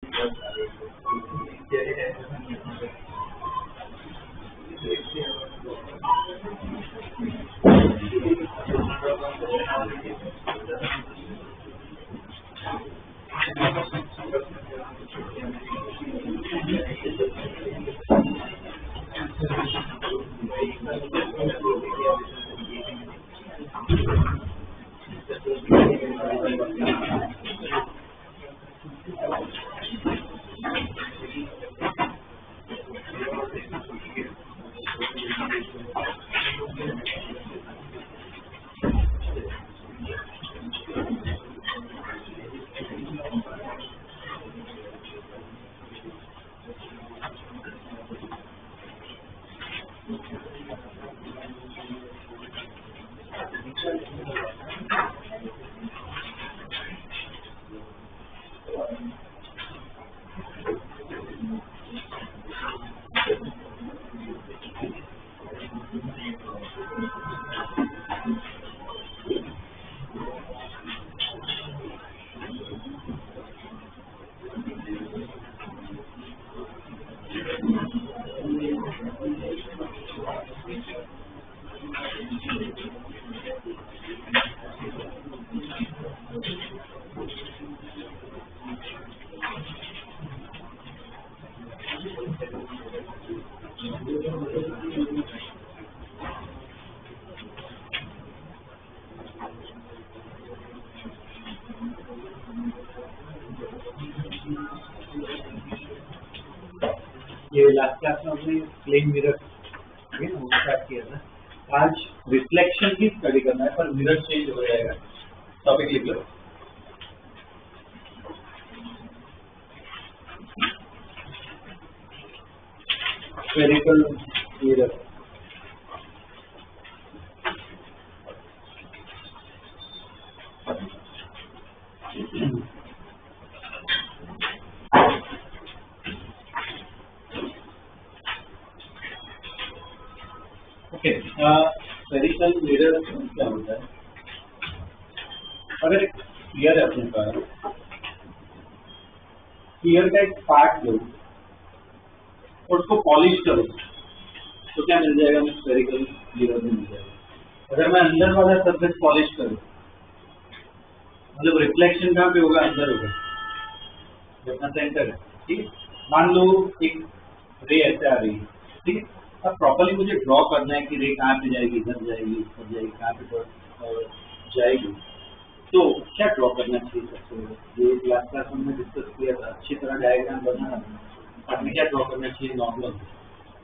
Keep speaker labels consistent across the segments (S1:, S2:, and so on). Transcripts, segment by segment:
S1: ये last class में हमने प्लेन मिरर स्टार्ट किया था। आज रिफ्लेक्शन की स्टडी करना है, पर मिरर चेंज हो जाएगा। टॉपिक लिख लो। Spherical mirror. Okay, spherical mirror क्या होता है? अगर क्लियर है अपने पास, क्लियर का एक पार्ट लो और उसको पॉलिश करो तो क्या मिल जाएगा? हमें स्फेरिकल मिरर में मिल जाएगा। अगर मैं अंदर वाला सरफेस पॉलिश करूँ, मतलब रिफ्लेक्शन कहाँ पे होगा? अंदर होगा, अपना सेंटर है। ठीक है, मान लो एक रे ऐसे आ रही है। ठीक है, अब प्रॉपर्ली मुझे ड्रॉ करना है कि रे कहाँ पे जाएगी, इधर जाएगी, ऊपर जाएगी, कहाँ पे जाएगी। तो क्या ड्रॉ करना चाहिए? सबसे ये क्लास हमने डिस्कस किया था, अच्छी तरह डायग्राम बनाना। आपने क्या ड्रॉ करना चाहिए? नॉर्मल।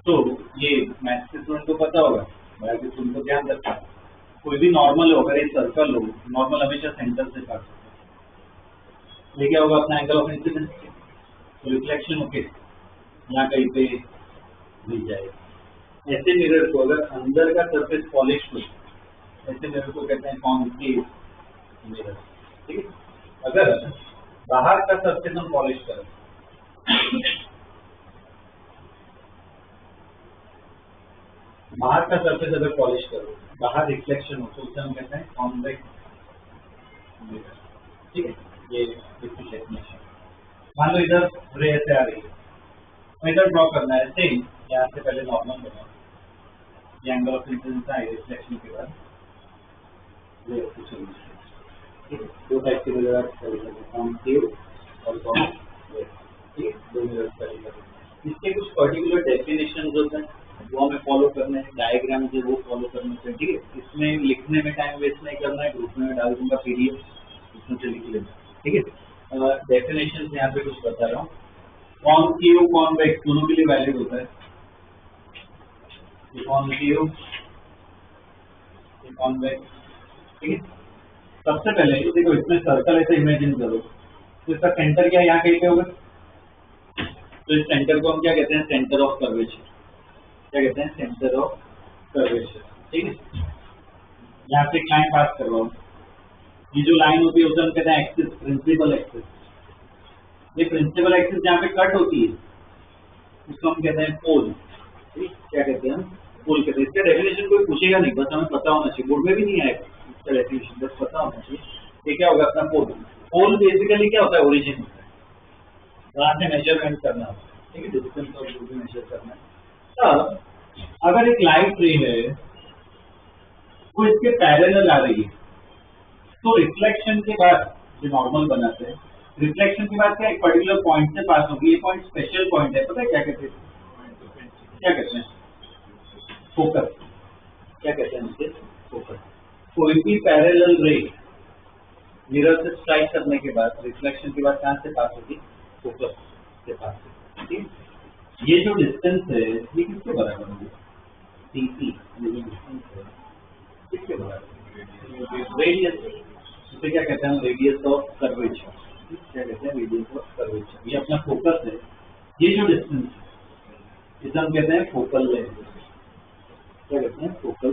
S1: तो ये मैथ्स के स्टूडेंट को पता होगा, बाकी तुमको ध्यान रखना, कोई भी नॉर्मल हो, अगर एक सर्कल हो, नॉर्मल हमेशा सेंटर से काट सकते हैं। ये क्या होगा? अपना angle of incidence. Reflection okay, यहाँ कहीं पे मिल जाएगा। ऐसे मिरर को, अगर अंदर का सरफेस पॉलिश हो, ऐसे मिरर को कहते हैं कॉन्केव मिरर। ठीक है, अगर बाहर का सरफेस हम पॉलिश करें, बाहर का सरफेस अगर पॉलिश करो, बाहर रिफ्लेक्शन हो, तो उसे हम कहते हैं कॉन्वेक्स मिरर। ठीक है, ये डेफिनेशन। मान लो इधर रे ऐसे आ रही है, तो इधर ड्रॉ करना है सेम। यहाँ से पहले नॉर्मल बनाओ, ये एंगल ऑफ इंसिडेंस आए रिफ्लेक्शन के बाद। दो टाइप के मिरर कॉन्केव और कॉन्वेक्स। ठीक है, दो मिरर स्टडी करें। इसके कुछ पर्टिकुलर डेफिनेशन होते हैं, वो हमें फॉलो करने हैं। डायग्राम जो वो फॉलो करने से। ठीक है, इसमें लिखने में टाइम वेस्ट नहीं करना है, ग्रुप में डाल दूंगा PDF, उसमें से लिख लेना। ठीक है, डेफिनेशन यहाँ पे कुछ बता रहा हूँ। कॉन्केव कॉन्वेक्स दोनों के लिए वैलिड होता है। Concave convex. ठीक है, सबसे पहले देखो, इसमें सर्कल ऐसे इमेजिन करो, तो इसका सेंटर क्या है? यहाँ कहीं पे होगा। तो इस सेंटर को हम क्या कहते हैं? Centre of curvature. क्या कहते हैं? Centre of curvature. ठीक है, यहाँ से एक लाइन पास करवाओ। ये जो लाइन होती है उसे हम कहते हैं एक्सिस, प्रिंसिपल एक्सिस। ये प्रिंसिपल एक्सिस जहाँ पे कट होती है उसको हम कहते हैं पोल। क्या कहते हैं? पोल कहते हैं। इसका डेफिनेशन कोई पूछेगा नहीं, बस हमें पता होना चाहिए। बोर्ड में भी नहीं आएगा इसका डेफिनेशन, बस पता होना चाहिए। ये क्या होगा? अपना पोल। पोल बेसिकली क्या होता है? ओरिजिन होता है। वहां से मेजरमेंट करना होगा, ठीक है, डिस्टेंस और जो भी मेजर करना है। अब अगर एक लाइट रे है वो इसके पैरेलल आ रही है तो रिफ्लेक्शन के बाद जो नॉर्मल बनाते हैं, रिफ्लेक्शन के बाद क्या एक पर्टिकुलर पॉइंट से पास होगी। ये पॉइंट स्पेशल पॉइंट है, पता है क्या कहते हैं? क्या कहते हैं? फोकस। क्या कहते हैं इसे? फोकस। कोई भी पैरेलल रे मिरर से स्ट्राइक करने के बाद रिफ्लेक्शन के बाद कहां से पास होगी? फोकस से पास होगी, ठीक है। ये जो डिस्टेंस है ये किसके बराबर होगी? टीपी। ये जो डिस्टेंस है किसके बराबर? रेडियस। इसे क्या कहते हैं? Radius of curvature. क्या कहते हैं? Radius of curvature. ये अपना फोकस है। ये जो डिस्टेंस है इसे हम कहते हैं फोकल लेंथ। क्या कहते हैं? फोकल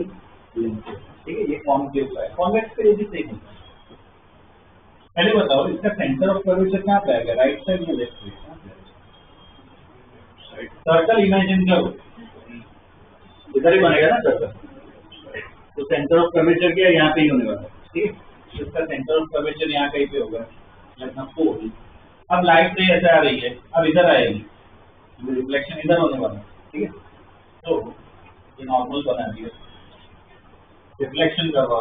S1: लेंथ, ठीक है। ये कॉन्केव है, कॉन्वेक्स का ये भी सेम होता है। पहले बताओ इसका सेंटर ऑफ कर्वेचर कहाँ पे आएगा? राइट साइड या लेफ्ट साइड? सर्कल इमेजिन करो, इधर ही बनेगा ना सर्कल, तो सेंटर ऑफ कर्वेचर क्या है? यहाँ पे ही होने वाला है, ठीक है। इसका सेंटर ऑफ कर्वेचर यहाँ कहीं पे होगा, फोर। अब लाइट रे ऐसे आ रही है, अब इधर आएगी, रिफ्लेक्शन इधर होने वाला है, ठीक है। तो ये नॉर्मल बना दिया, रिफ्लेक्शन करवा।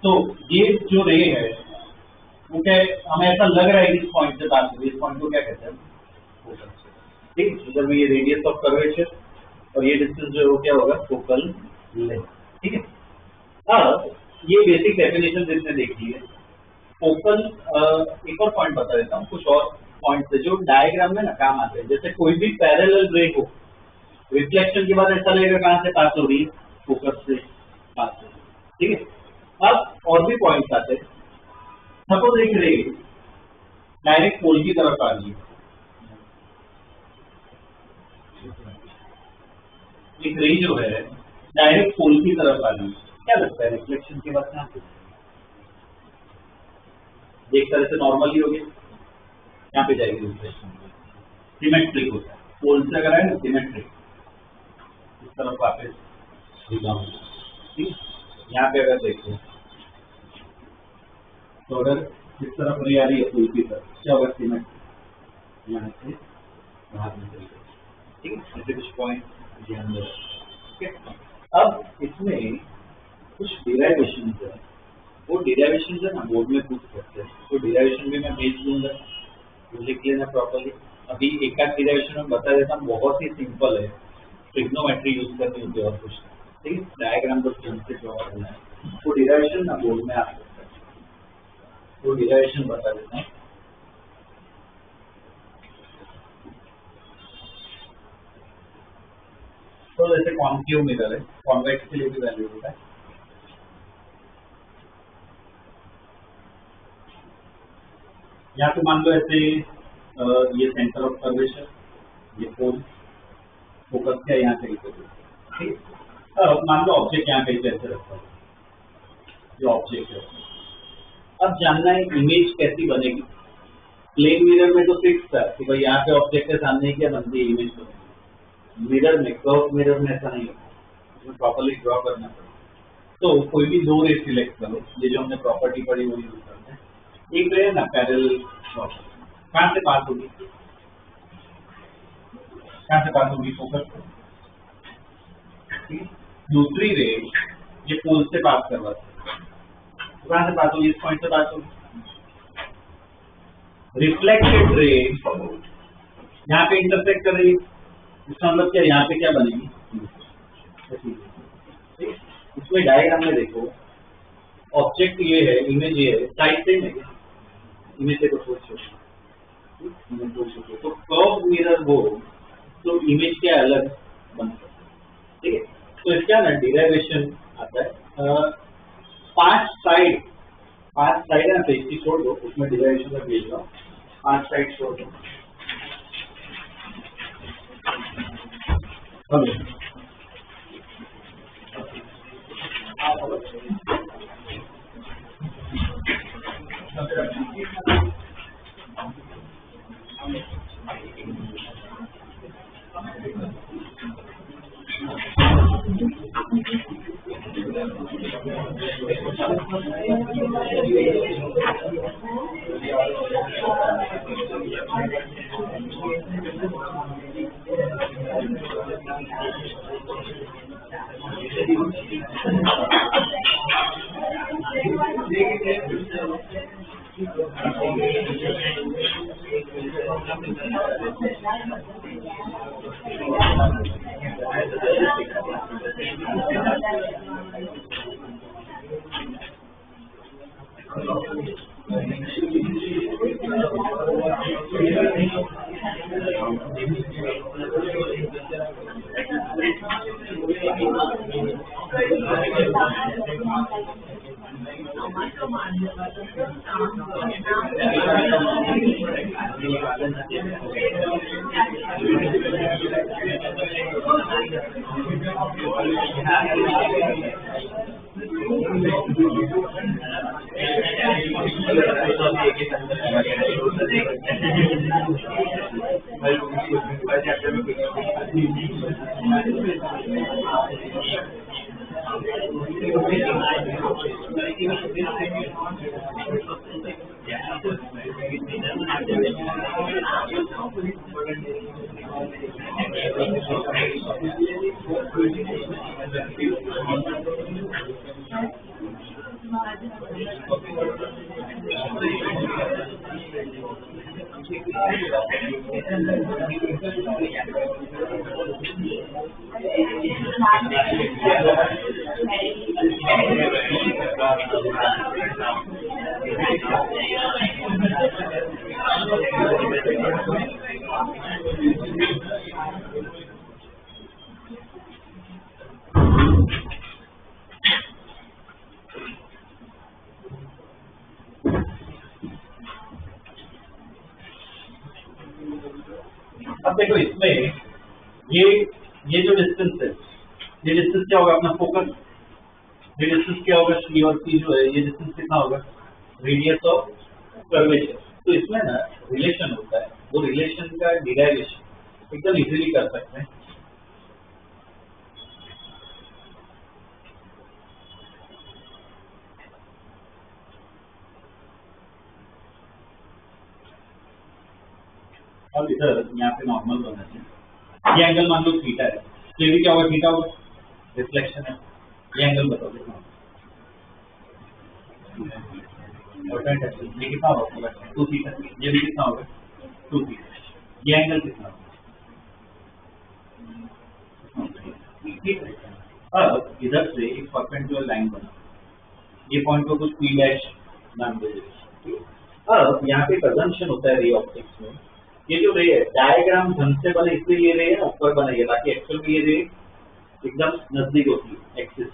S1: तो ये जो रे है वो क्या है? हमें ऐसा लग रहा है इस पॉइंट से बात करें, इस पॉइंट को क्या कहते हैं? ठीक, इधर में ये रेडियस ऑफ कर्वेचर और ये डिस्टेंस जो है क्या होगा? फोकल लेंथ, ठीक है। अब ये बेसिक डेफिनेशन जिसने देखी है, फोकल एक और पॉइंट बता देता हूँ, कुछ और पॉइंट है जो डायग्राम में ना काम आते हैं। जैसे कोई भी पैरेलल रे हो, रिफ्लेक्शन के बाद ऐसा लगेगा कहाँ से पास हो रही है? फोकस से पास हो रही है, ठीक है। अब और भी पॉइंट्स आते हैं। सपोज एक रे डायरेक्ट पोल की तरफ आ रही है, एक रे जो है डायरेक्ट पोल की तरफ आ रही है, क्या लगता है रिफ्लेक्शन के बाद कहाँ पे? एक तरह से नॉर्मली हो गया, यहाँ पे जाएगी रिफ्लेक्शन, सिमेट्रिक होता है। पोल से अगर है ना सिमेट्रिक, इस तरफ वापस ठीक है। यहाँ पे अगर देखो तो अगर इस तरफ रे आ रही है पोल की तरफ, क्या होगा? सिमेट्रिक, यहाँ से बाहर निकल गया, ठीक है। ऐसे कुछ पॉइंट ध्यान दो, ठीक है। अब इसमें कुछ डिराइवेशन है, वो डिराइवेशन है ना बोर्ड में पूछ सकते हैं, तो डिराइवेशन भी मैं भेज दूंगा, तो लिख लेना प्रॉपर्ली। अभी एक आध डिराइवेशन में बता देता हूँ, बहुत ही सिंपल है, ट्रिग्नोमेट्री यूज करनी होती है और कुछ, ठीक है। डायग्राम को ढंग से ड्रॉ करना है, वो डिराइवेशन ना बोर्ड में आ सकता है, वो डिराइवेशन बता देता हूँ। तो जैसे कॉन्केव मिरर है, कॉन्वेक्स के लिए भी वैल्यू होता है। यहाँ पे मान लो ऐसे ये सेंटर ऑफ कर्वेचर, ये पोल, फोकस क्या यहाँ कहीं पे, ठीक है। अब मान लो ऑब्जेक्ट यहाँ कहीं पे ऐसे रखा है, ये ऑब्जेक्ट है। अब जानना है इमेज कैसी बनेगी। प्लेन मिरर में तो फिक्स था कि भाई यहाँ पे ऑब्जेक्ट के सामने क्या बनती है, इमेज बनेगी। मिरर में, कर्व मिरर में ऐसा नहीं होता, इसमें प्रॉपर्ली ड्रॉ करना पड़ेगा। तो कोई भी दो रे सिलेक्ट करो, ये जो हमने प्रॉपर्टी पढ़ी वो यूज करते हैं। एक रे है ना पैरेलल, कहाँ से पास होगी? कहाँ से पास होगी? फोकस से। दूसरी रे ये पोल से पास करवाते हैं, तो कहाँ से पास होगी? इस पॉइंट से पास होगी। रिफ्लेक्टेड रे यहाँ पे इंटरसेक्ट कर रही है, इसका मतलब क्या? यहाँ पे क्या बनेगी? इसमें डायग्राम में देखो, ऑब्जेक्ट ये है, इमेज ये है, साइड सेम है, इमेज से कुछ तो कर्व मिरर हो तो इमेज क्या अलग बन सकता है, ठीक है। तो इसका ना डिराइवेशन आता है 5 साइड है ना, तो इसकी छोड़ दो, उसमें डिराइवेशन का भेज दो, 5 साइड छोड़ दो। अब देखो इसमें ये जो डिस्टेंस है, ये डिस्टेंस क्या होगा अपना फोकस, ये डिस्टेंस क्या होगा सी और पी जो है, ये डिस्टेंस कितना होगा रेडियस ऑफ कर्वेचर। तो इसमें ना रिलेशन होता है, वो रिलेशन का डिराइवेशन एकदम इजीली कर सकते हैं। अब इधर यहाँ पे नॉर्मल बना है, ये एंगल मान लो थीटा है, तो ये भी क्या होगा थीटा होगा, रिफ्लेक्शन है। ये एंगल बताओ कितना होगा, ये कितना होगा 2 थीटा, ये भी कितना होगा 2 थीटा, ये एंगल कितना होगा ठीक है। अब इधर से एक परपेंडिकुलर लाइन बना, ये पॉइंट को कुछ पी डैश नाम दे दीजिए। अब यहाँ पे कंजम्पशन होता है रे ऑप्टिक्स में, ये जो रे है डायग्राम ढंग से बने इसलिए ये रे है ऊपर बनाइए, बाकी एक्चुअल में ये रे एकदम नजदीक होती है एक्सिस,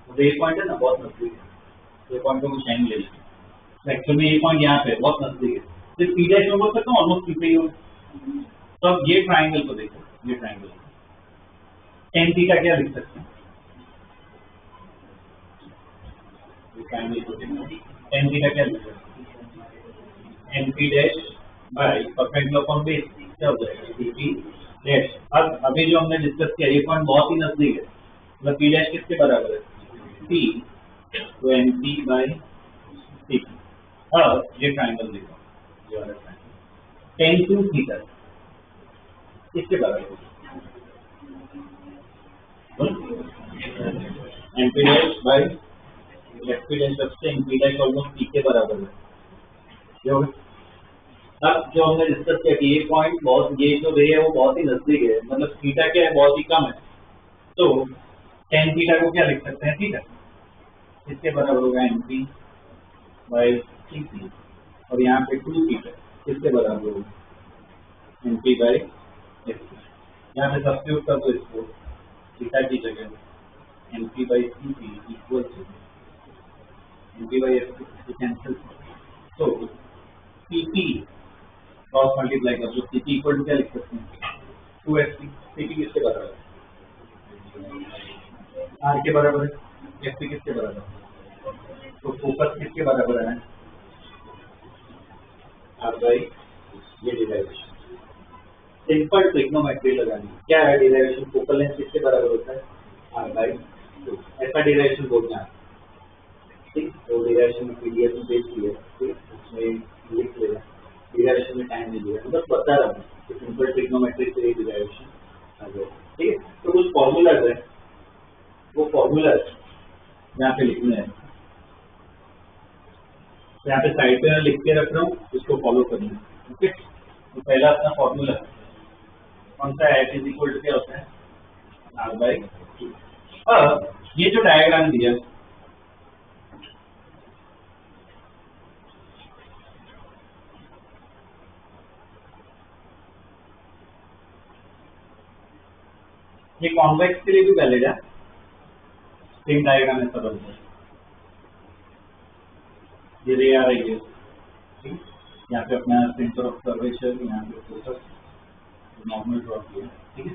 S1: तो ये पॉइंट है ना बहुत नजदीक है, ये पॉइंट को कुछ एंगल ले लीजिए, एक्चुअल में ये पॉइंट यहाँ पे बहुत नजदीक है, तो पी डैश में बोल सकता हूँ ऑलमोस्ट पी पे ही हो। तो अब ये ट्राइंगल को देखो, ये ट्राइंगल टेन थीटा क्या लिख सकते हैं, ट्राइंगल को टेन थीटा क्या लिख सकते हैं, N P dash by perpendicular upon base क्या हो जाएगा सीपी डैश। अब अभी जो हमने डिस्कस किया ये पॉइंट बहुत ही नजदीक है, मतलब पी डैश किसके बराबर है सी, तो एन पी बाय सी। अब ये ट्राइंगल देखो, ये वाला ट्राइंगल टेन टू थीटा किसके बराबर है N P dash by F P dash, सबसे N P dash almost P के बराबर है। अब जो हमने डिस्कस किया कि ये पॉइंट बहुत, ये जो रे है वो बहुत ही नजदीक है, मतलब थीटा क्या है बहुत ही कम है, तो टेन थीटा को क्या लिख सकते हैं थीटा, इसके बराबर होगा N P by C P, और यहाँ पे 2 थीटा इसके बराबर होगा N P by F P. यहाँ पे सब्स्टिट्यूट कर दो इसको, थीटा की जगह N P by C P equal to N P by F P cancel, तो सी पी क्रॉस मल्टीप्लाई कर दो, सी पी इक्वल टू क्या लिख सकते हैं 2SP, सी पी किसके बराबर है आर के बराबर है, एफ पी किसके बराबर है, तो फोकस किसके बराबर है आर बाई ये डिराइवेशन, सिंपल ट्रिग्नोमेट्री लगानी, क्या है डिराइवेशन, फोकल लेंथ किसके बराबर होता है आर बाई 2, ऐसा डिराइवेशन बोलना है ठीक। तो डिराइवेशन में पीडीएफ में पेश किया ठीक, उसमें लिख लेना, डिराइवेशन में टाइम नहीं लिया, बस बता रहा हूँ सिंपल ट्रिग्नोमेट्री से डिराइवेशन आ गया। ठीक है, तो कुछ फॉर्मूलाज है, वो फॉर्मूलाज यहाँ पे लिखने हैं। यहाँ पे साइड पे मैं लिख के रख रहा हूँ, इसको फॉलो करना है। ओके, तो पहला अपना फॉर्मूला कौन सा है? H इक्वल क्या होता है? R/2। अब ये जो डायग्राम दिया ये कॉन्वेक्स के लिए भी वैलिड है, सेम डायग्राम ऐसा बनता है। ये रे आ रही है, ठीक, यहाँ पे अपना सेंटर ऑफ कर्वेचर, यहाँ पे फोकस नॉर्मल ड्रॉ किया। ठीक है,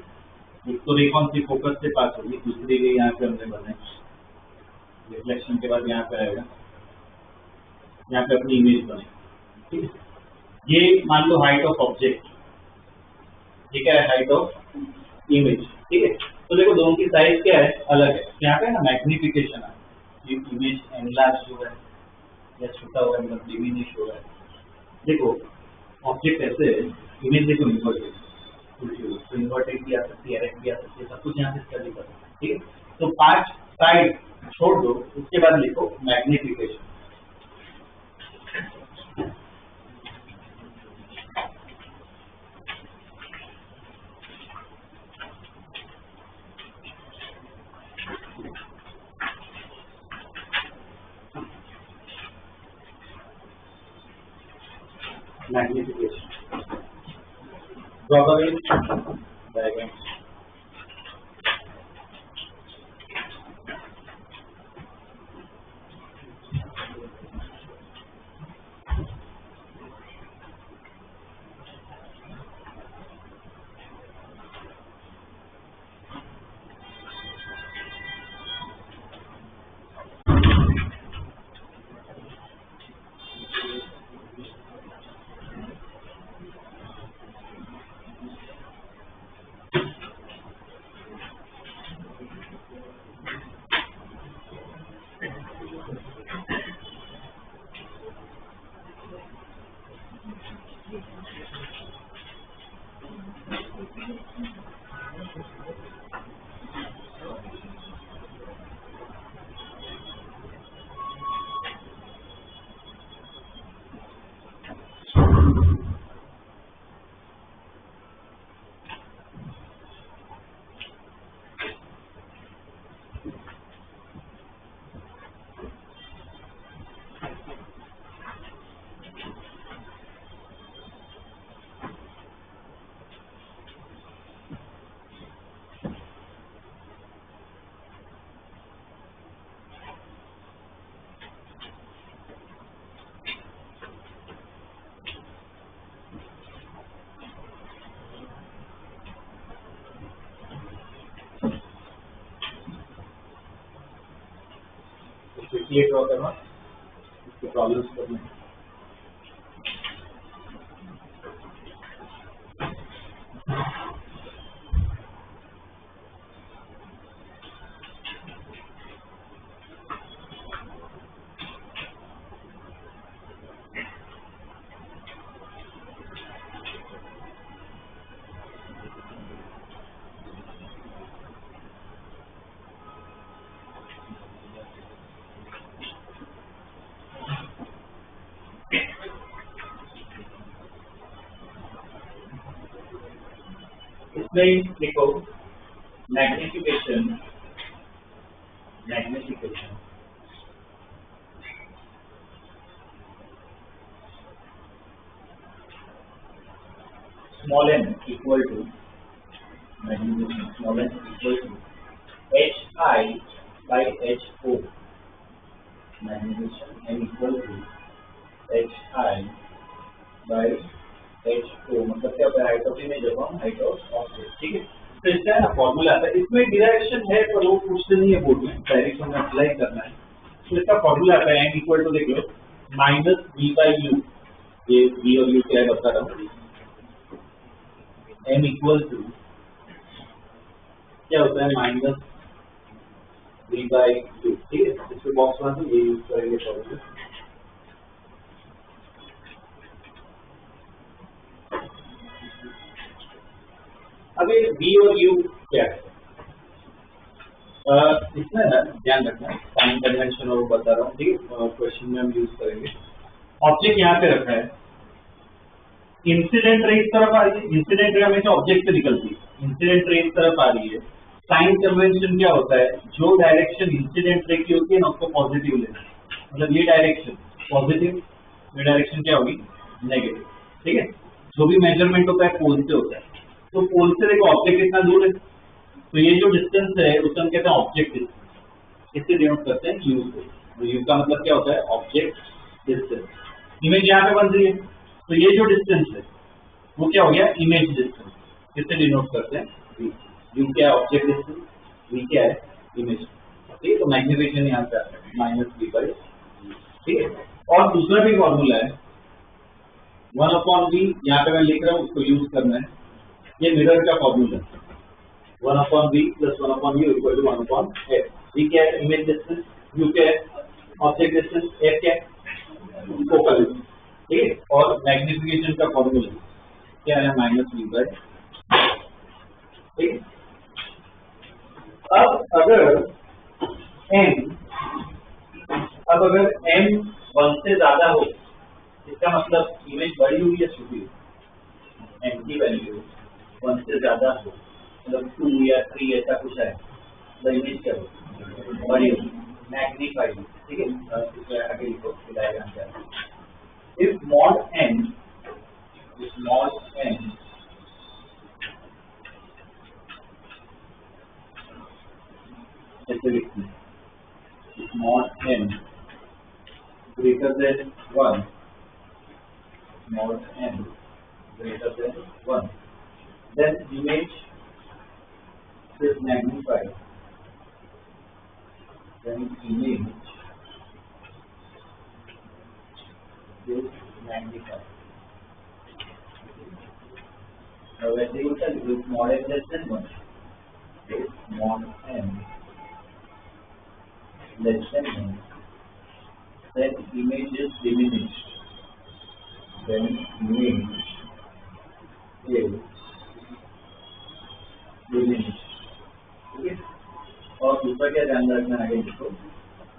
S1: एक तो रे कौन सी फोकस से पास होगी, दूसरी रे यहाँ पे हमने बनाई, रिफ्लेक्शन के बाद यहाँ पे आएगा, यहाँ पे अपनी इमेज बने। ठीक है, ये मान लो हाइट ऑफ ऑब्जेक्ट, ये क्या है? Height of image. ठीक है, तो देखो दोनों की साइज क्या है? अलग है। यहाँ पे ना मैग्निफिकेशन है, ये इमेज एनलार्ज हो रहा है या छोटा हो रहा है, मतलब डिमिनिश हो रहा है। देखो ऑब्जेक्ट ऐसे है, इमेज देखो इन्वर्टेड, तो इन्वर्टेड भी आ सकती है, एरेक्ट भी आ सकती है, सब कुछ यहाँ से स्टडी कर सकते हैं। ठीक है, तो 5 साइड छोड़ दो, उसके बाद लिखो मैग्निफिकेशन। मैग्निफिकेशन ड्रॉ करें डायग्राम। क्विकली ड्रॉ करना, इसके प्रॉब्लम्स करने। इसमें देखो magnification, magnification small n equal to magnification small n equal to hi/ho, magnification n equal to hi/ho, मतलब क्या होता है? Height of image upon height of object. ठीक है, तो इसका ना फॉर्मूला आता है, इसमें डायरेक्शन है पर वो पूछते नहीं है बोर्ड में, डायरेक्शन में अप्लाई करना है। तो इसका फॉर्मूला आता है n इक्वल टू, देख लो, -v/u, ये v और u क्या है बता रहा हूँ, m इक्वल टू क्या होता है? -v/u। ठीक है, इसके बॉक्स में तो ये यूज करेंगे फॉर्मूला। अभी V और U क्या है? इसमें ना ध्यान रखना, साइन कन्वेंशन और बता रहा हूँ, ठीक है, क्वेश्चन में हम यूज करेंगे। ऑब्जेक्ट यहाँ पे रखा है, इंसिडेंट रे इस तरफ आ रही है, इंसिडेंट रे हमेशा ऑब्जेक्ट से निकलती है, इंसिडेंट रे इस तरफ आ रही है। साइन कन्वेंशन क्या होता है, जो डायरेक्शन इंसिडेंट रे की होती है ना उसको पॉजिटिव लेना, मतलब ये डायरेक्शन पॉजिटिव, ये डायरेक्शन क्या होगी नेगेटिव, ठीक है। जो भी मेजरमेंट होता है पोल से होता है, तो पोल से देखो ऑब्जेक्ट कितना दूर है, तो ये जो डिस्टेंस है उसे हम कहते हैं ऑब्जेक्ट डिस्टेंस, इससे डिनोट करते हैं यू से। तो यू का मतलब क्या होता है, ऑब्जेक्ट डिस्टेंस। इमेज यहाँ पे बन रही है, तो ये जो डिस्टेंस है वो क्या हो गया, इमेज डिस्टेंस, किससे डिनोट करते हैं वी। यू क्या है, ऑब्जेक्ट डिस्टेंस, वी क्या है, इमेज, ठीक है। तो मैग्निफिकेशन यहाँ पे आता है -v/, ठीक है। और दूसरा भी फॉर्मूला है 1/v, यहाँ पे मैं लिख रहा हूँ, उसको यूज करना है, ये मिरर का फॉर्मूला है, 1/v + 1/u = 1/f। v क्या है, इमेज डिस्टेंस, u क्या है, ऑब्जेक्ट डिस्टेंस, f क्या है, फोकल डिस्टेंस, ठीक है। और मैग्निफिकेशन का फॉर्मूला क्या है, -v/, ठीक है। अब अगर m 1 से ज्यादा हो, इसका मतलब इमेज बड़ी हुई या छोटी हुई, m की वैल्यू 1 से ज्यादा हो, मतलब 2 या 3 ऐसा कुछ है, तो इमेज क्या हो, बड़ी हो, मैग्नीफाइड, ठीक है। आगे लिखो डायग्राम क्या है, इफ mod n ऐसे लिखते हैं, if mod n greater than 1, mod n greater than 1, then image is magnified, then image is magnified. Now when they tell you if mod n less than 1, if mod n less than 1, then image is diminished, then image is diminished, ठीक है। और दूसरा क्या ध्यान रखना है, आगे देखो,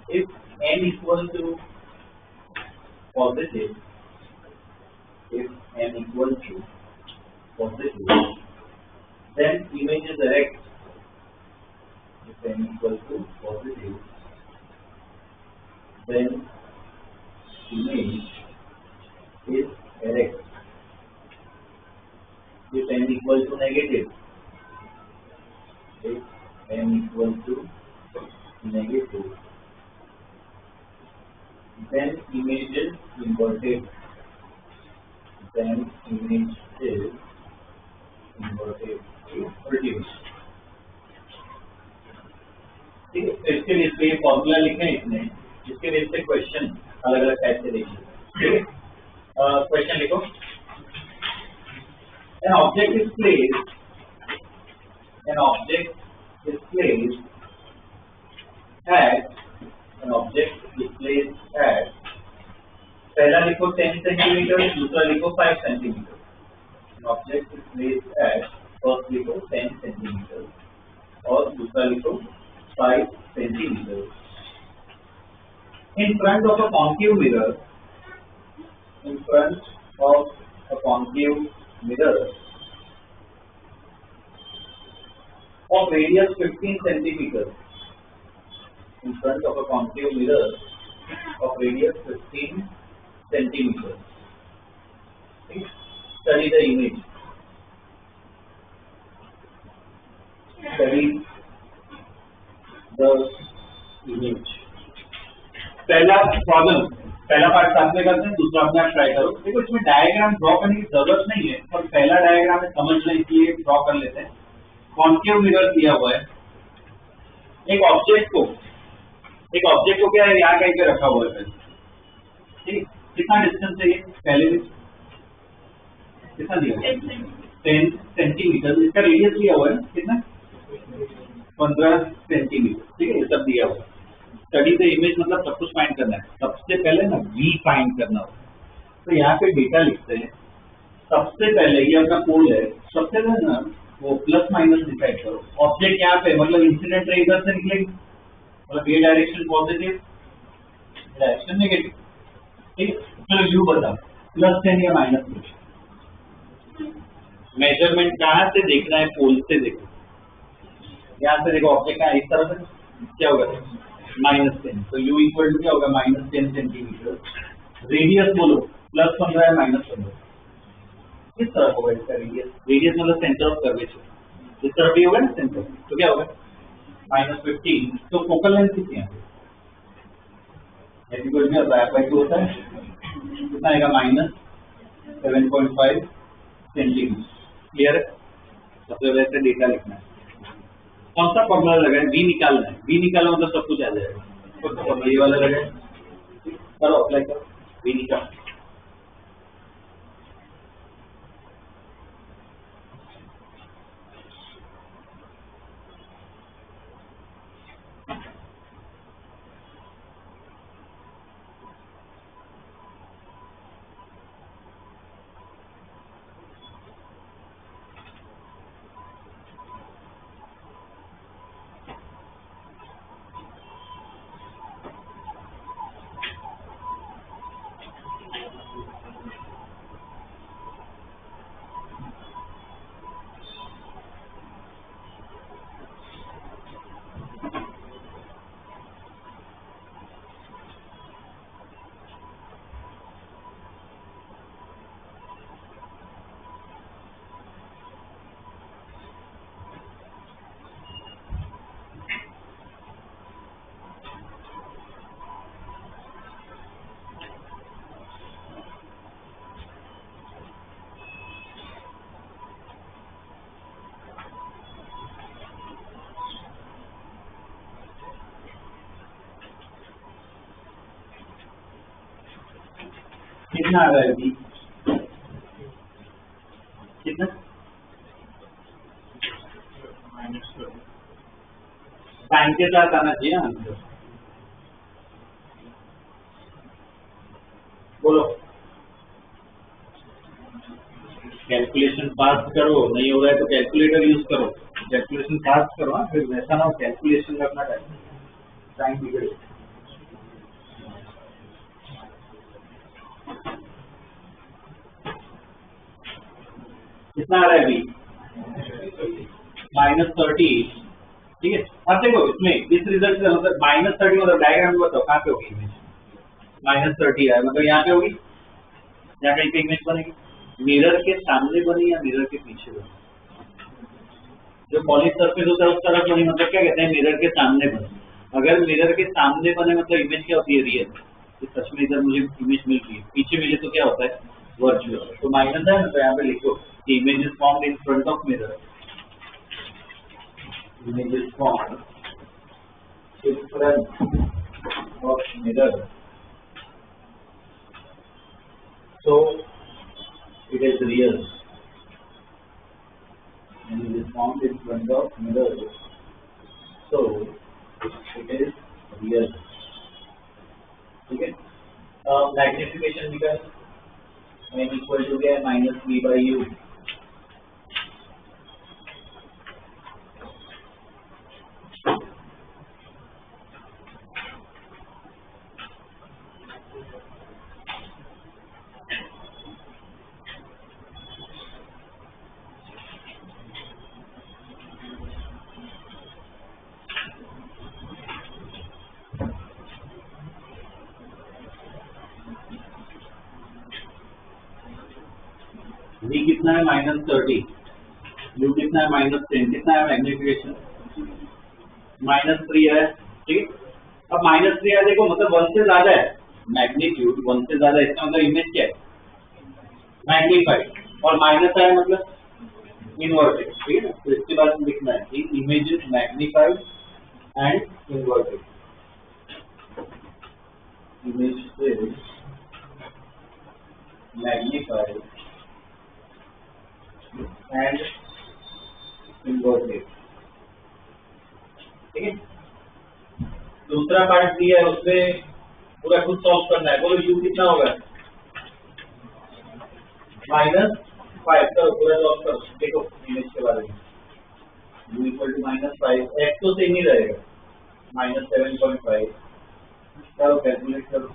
S1: if n equal to positive, if n equal to positive, then image is erect, if n equal to positive, then image is erect, if n equal to negative, if n equal to negative, then image is inverted, then image is inverted, reduced, ठीक है। इसके लिए इसलिए formula लिखे हैं इसमें, इसके लिए से क्वेश्चन अलग अलग टाइप से देखिए, ठीक है। क्वेश्चन लिखो, an object is placed at, पहला लिखो 10 सेंटीमीटर, दूसरा लिखो 5 centimetre. An object is placed at, first लिखो 10 सेंटीमीटर और दूसरा लिखो 5 centimetre in front of a concave mirror, in front of a concave mirror of radius 15 centimeters, in front of a concave mirror of radius 15 centimeters. Study the image. Study the image. पहला problem, पहला part साथ में करते हैं, दूसरा अपने आप try करो। देखो इसमें डायग्राम ड्रॉ करने की जरूरत नहीं है, पर पहला डायग्राम है समझ लें, इसलिए ड्रॉ कर लेते हैं। कॉन्केव मिरर दिया हुआ है, एक ऑब्जेक्ट को क्या है, यहाँ कहीं पे रखा हुआ है, ठीक। कितना डिस्टेंस है ये, पहले भी कितना दिया हुआ है, 10 सेंटीमीटर। इसका रेडियस दिया हुआ है कितना, 15 सेंटीमीटर, ठीक है, ये सब दिया हुआ है। स्टडी द इमेज मतलब सब कुछ फाइंड करना है, सबसे पहले ना वी फाइंड करना होगा। तो यहाँ पे डेटा लिखते हैं, सबसे पहले ये अपना पोल है, सबसे पहले ना वो प्लस माइनस डिसाइड करो। ऑब्जेक्ट यहाँ पे मतलब इंसिडेंट रे इधर से निकलेगी, मतलब ये डायरेक्शन पॉजिटिव, डायरेक्शन नेगेटिव, ठीक है। चलो यू बताओ प्लस 10 या माइनस 10। मेजरमेंट कहाँ से देखना है, पोल से देखो, यहाँ से देखो ऑब्जेक्ट का इस तरह से क्या होगा -10, तो u इक्वल टू क्या होगा -10 सेंटीमीटर। रेडियस बोलो +15 या -15, किस तरह होगा इसका रेडियस, रेडियस मतलब सेंटर ऑफ कर्वेचर, इस तरह भी होगा ना सेंटर, तो क्या होगा -15। तो फोकल लेंथ कितनी है, इक्वल टू बाय 2 होता है, कितना आएगा -7.5 सेंटीमीटर। क्लियर है, सबसे वैसे डेटा लिखना है, कौन सा फॉर्मूला लगाए, v निकालना है, v निकालना मतलब सब कुछ आ जाएगा, कौन सा फॉर्मूला, ये वाला लगाए, करो अप्लाई करो, v निकाल। कितना आ रहा है अभी, कितना टाइम के साथ आना चाहिए ना, बोलो कैलकुलेशन फास्ट करो, नहीं हो रहा है तो कैलकुलेटर यूज करो, कैलकुलेशन फास्ट करो, हाँ फिर वैसा ना हो कैलकुलेशन करना टाइम बिगड़े। कितना आ रहा है अभी -30, ठीक है। अब देखो इसमें इस रिजल्ट से मतलब -30 मतलब डायग्राम में बताओ कहाँ पे होगी इमेज, -30 है मतलब यहाँ पे होगी, यहाँ कहीं पे इमेज बनेगी, मिरर के सामने बनी या मिरर के पीछे बनी, जो पॉलिश सरफेस होता है उस तरफ बनी, मतलब क्या कहते हैं मिरर के सामने बने। अगर मिरर के सामने बने मतलब इमेज क्या होती है, रियल, सच में इधर मुझे इमेज मिल रही है, पीछे मिले तो क्या होता है वर्चुअल, तो माइनस है ना, तो यहाँ पे लिखो image is formed in front of mirror, image is formed in front of mirror, so it is real. Image is formed in front of mirror, so it is real. ठीक है, magnification निकाल, n equal to क्या है -v/u, v कितना है -30, u कितना है -10, कितना है मैग्निफिकेशन -3 है, ठीक है। अब -3 है देखो मतलब 1 से ज्यादा है, मैग्नीट्यूड 1 से ज्यादा है, इसका मतलब इमेज क्या है मैग्नीफाइड, और माइनस है मतलब इन्वर्टेड, ठीक है ना। तो इसके बाद लिखना है कि image is magnified and inverted, image is magnified and inverted, ठीक है। दूसरा पार्ट दिया है उसमें पूरा खुद सॉल्व करना है, बोलो u कितना होगा -5, करो पूरा सॉल्व करो, देखो इमेज के बारे में तो सेम ही रहेगा, -7.5। करो, कैलकुलेट करो।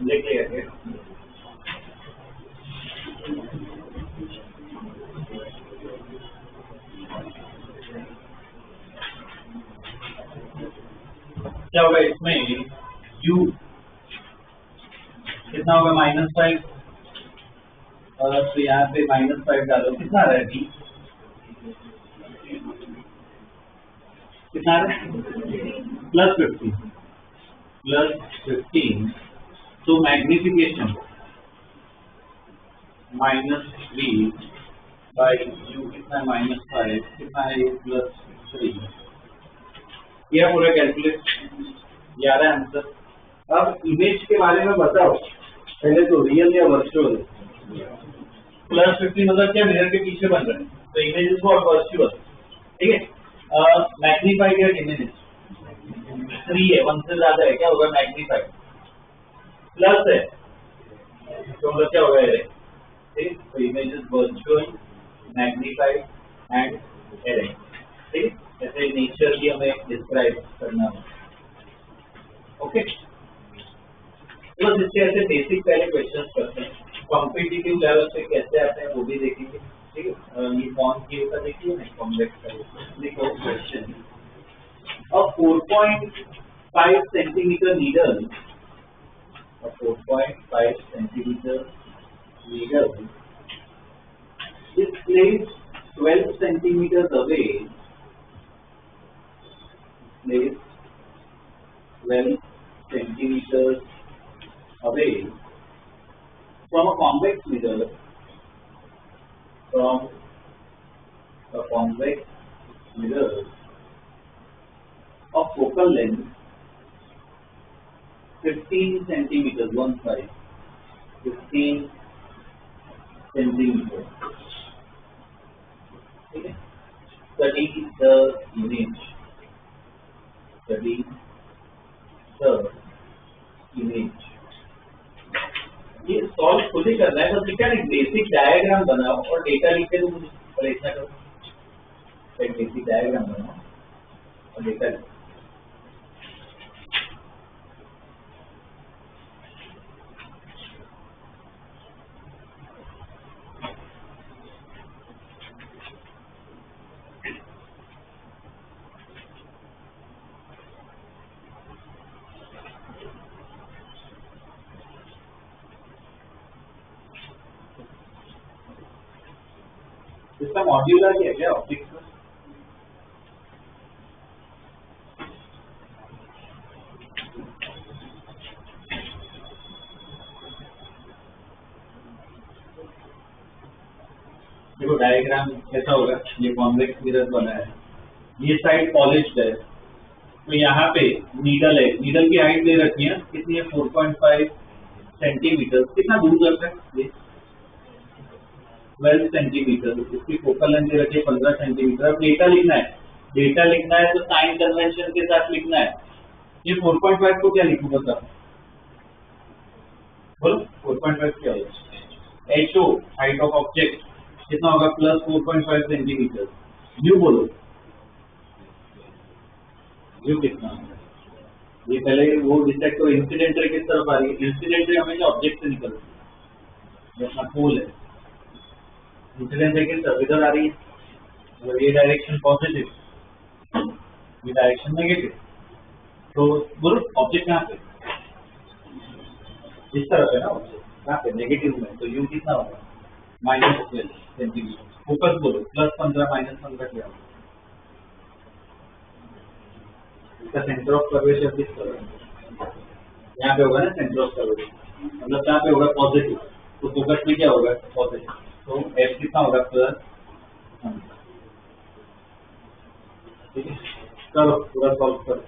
S1: लिख लिया क्या होगा इसमें? u कितना होगा? -5। तो यहाँ पे -5 डालो, कितना आ रहा है d? कितना आ रहा है? +15 तो मैग्निफिकेशन -3 बाई u कितना है? -5 कितना है? +3। यह पूरा कैलकुलेट, ये आ रहा है आंसर। अब इमेज के बारे में बताओ पहले, तो रियल या वर्चुअल? +15 मतलब क्या? मिरर के पीछे बन रहा है, तो इमेज इज व्हाट? वर्चुअल। ठीक है, मैग्नीफाइड या डिमिनिश? 3 है, 1 से ज्यादा है, क्या होगा? मैग्नीफाइड। प्लस है तो मतलब क्या होगा? एरे। ठीक, तो image is virtual, magnified and array. ठीक, ऐसे नेचर की हमें डिस्क्राइब करना है। ओके, तो इसके ऐसे बेसिक पहले क्वेश्चंस करते हैं, कॉम्पिटिटिव लेवल पे कैसे आते हैं वो भी देखेंगे। ठीक है, ये कौन क्यू का देखिए ना, कॉन्वेक्स का। देखो question, a 4.5 centimeter needle, a 4.5 centimeter needle is placed 12 centimeters away, placed 12 centimeters away from a convex mirror, from a convex mirror of focal length 15 centimeters, 15 centimeters. Okay. Study the image. Study the image. ये solve खुद ही करना है, बस क्या एक basic diagram बनाओ और data लिखे, तो मुझे परेशान करो। एक बेसिक डायग्राम बनाओ और डेटा लिखो। इसका मॉड्यूलर क्या है? क्या ऑब्जेक्ट देखो डायग्राम कैसा होगा, ये कॉन्वेक्स मिरर बना है, ये साइड पॉलिश्ड है, तो यहाँ पे नीडल है, नीडल की हाइट दे रखी है कितनी है 4.5 सेंटीमीटर, कितना दूर तक है ये 12 सेंटीमीटर, इसकी फोकल लेंथ दे रखी है 15 सेंटीमीटर। अब डेटा लिखना है, डेटा लिखना है तो साइन कन्वेंशन के साथ लिखना है। ये 4.5 को क्या लिखूं बता, बोलो 4.5 क्या होगा, एचओ हाइट ऑफ ऑब्जेक्ट कितना होगा प्लस 4.5 सेंटीमीटर, यू बोलो यू कितना, ये पहले वो डिटेक्ट हो, इंसिडेंट रे किस तरफ आ रही है, इंसिडेंट रे हमेशा ऑब्जेक्ट से निकलती है, ये अपना पोल है, इंसिडेंट रे किस तरफ इधर आ रही है, और ये डायरेक्शन पॉजिटिव, ये डायरेक्शन नेगेटिव, तो बोलो ऑब्जेक्ट कहाँ पे, इस तरफ है ना ऑब्जेक्ट, कहाँ पे नेगेटिव में, तो यू कितना होगा -12 सेंटीमीटर, फोकस बोलो +15 -15 क्या होगा, इसका सेंटर ऑफ कर्वेचर किस तरह, यहाँ पे होगा ना सेंटर ऑफ कर्वेचर, मतलब यहाँ पे होगा पॉजिटिव, तो फोकस में क्या होगा पॉजिटिव, तो एफ कितना होगा +15, ठीक है, करो पूरा सॉल्व करो।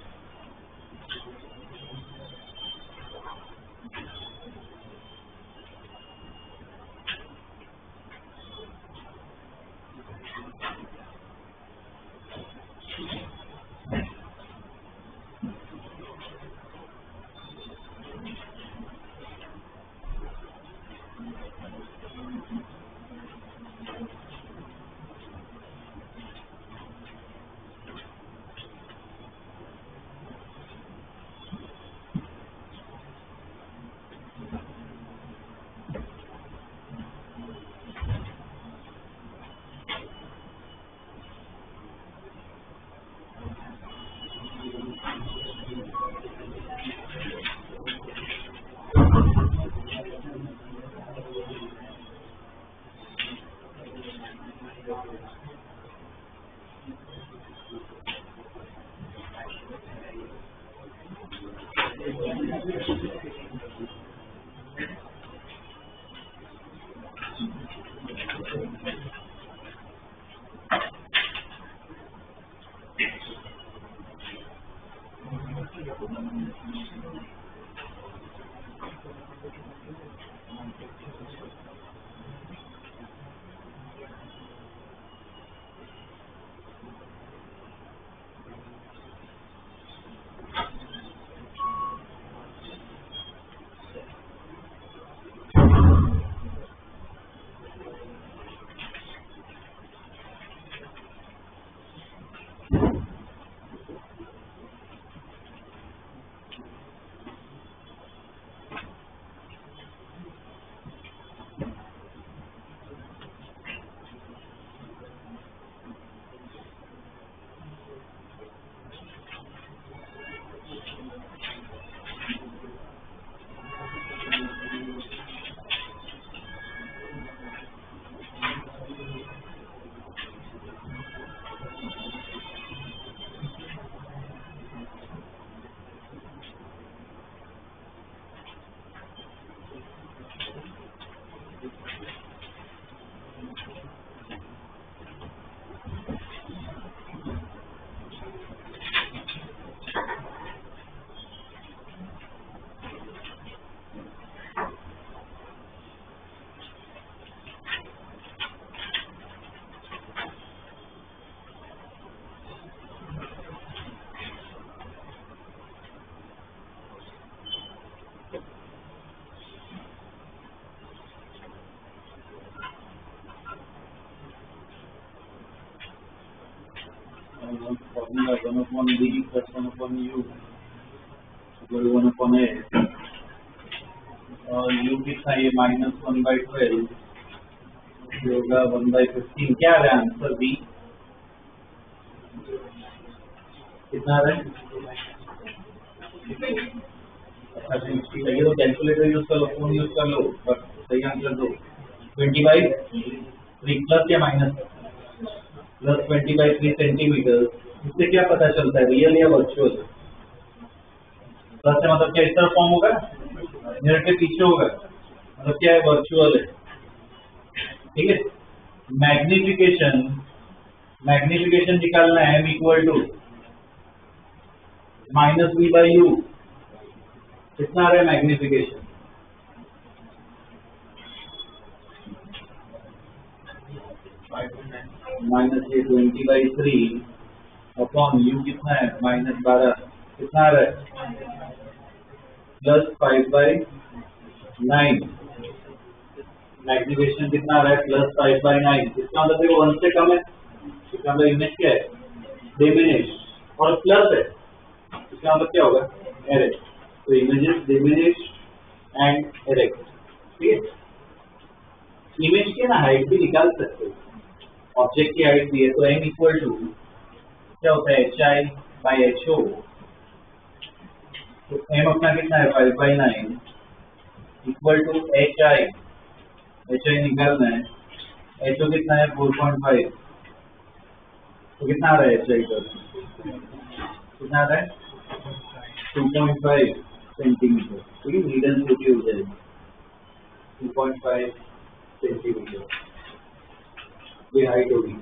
S1: formula 1/b plus 1/u equal to 1/a और u कितना ये -1/12 होगा 1/15, क्या आ रहा है आंसर बी कितना आ रहा है, अच्छा 60 चाहिए तो कैलकुलेटर यूज कर लो, फोन यूज कर लो, बस सही आंसर दो 20/3 प्लस या माइनस प्लस 20/3 सेंटीमीटर, इससे क्या पता चलता है रियल या वर्चुअल, प्लस से मतलब क्या इस तरह फॉर्म होगा, मिनट के पीछे होगा, मतलब क्या है वर्चुअल है, ठीक है, मैग्निफिकेशन मैग्निफिकेशन निकालना है, m equal to minus V by U. कितना आ रहा है मैग्निफिकेशन? माइनस ये 20/3 अपॉन यू कितना है -12। कितना आ रहा है? +5/9। मैग्निफिकेशन कितना आ रहा है? +5/9। इसका मतलब देखो 1 से कम है, इसका मतलब इमेज क्या है? डिमिनिश। और प्लस है, इसका मतलब क्या होगा? एरेक्ट। तो इमेजेस डिमिनिश एंड एरेक्ट। ठीक है, इमेज की ना हाइट भी निकाल सकते हो, ऑब्जेक्ट की हाइट भी है। तो m इक्वल टू क्या होता है? HI/HO। तो m अपना कितना है? 5/9 इक्वल टू HI निकालना है, HO कितना है? 4.5। तो कितना आ रहा है HI का? कितना आ रहा है? 2.5 सेंटीमीटर। ठीक है, नीडल छोटी हो जाएगी, 2.5 सेंटीमीटर ये हाइट होगी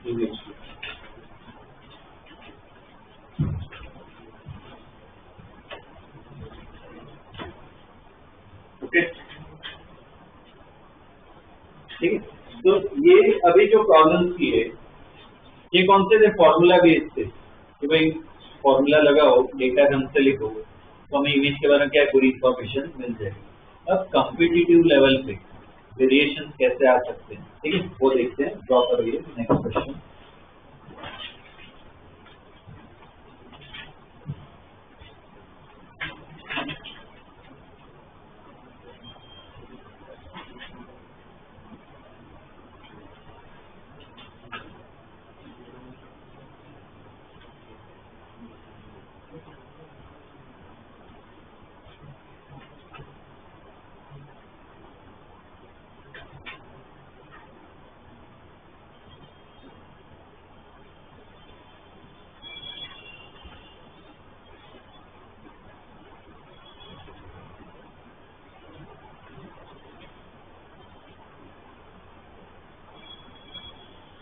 S1: इमेज की। ओके, ठीक है। तो ये अभी जो प्रॉब्लम की है, ये कौन से थे? फॉर्मूला बेस्ड थे कि भाई फॉर्मूला लगाओ, डेटा ढंग से लिखो, तो हमें इमेज के बारे में क्या पूरी इंफॉर्मेशन मिल जाएगी। अब कॉम्पिटिटिव लेवल पे वेरिएशन कैसे आ सकते हैं, ठीक है, वो देखते हैं। ड्रॉ करिए नेक्स्ट क्वेश्चन।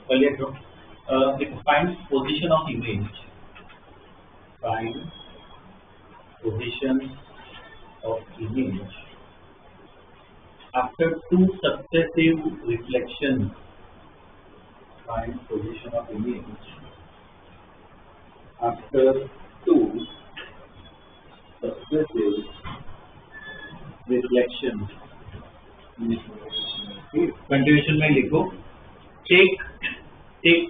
S1: चलिए draw. Find position of image, find position of image after two successive reflections. Find position of image after two successive reflections. Continuation में लिखो, take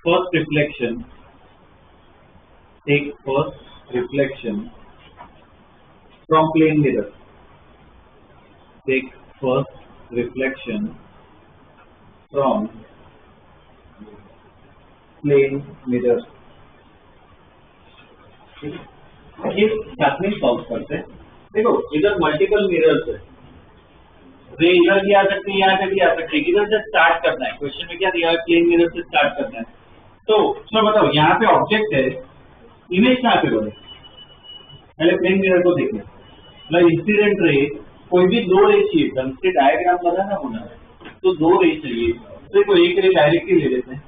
S1: first reflection from plane mirror. Take first reflection from plane mirror. ये साथ में solve करते हैं। देखो इधर multiple mirrors है, रे इधर भी आ सकती है, यहाँ से भी आ सकती है। इधर से स्टार्ट करना है, क्वेश्चन में क्या दिया है? प्लेन मिरर से स्टार्ट करना है। तो चलो बताओ, यहाँ पे ऑब्जेक्ट है, इमेज कहाँ पे बने? पहले प्लेन मिरर को देखना, मतलब इंसिडेंट रे, कोई भी दो रे चाहिए, ढंग से डायग्राम बनाना होना है तो दो रे चाहिए। देखो एक रे डायरेक्टली ले लेते हैं,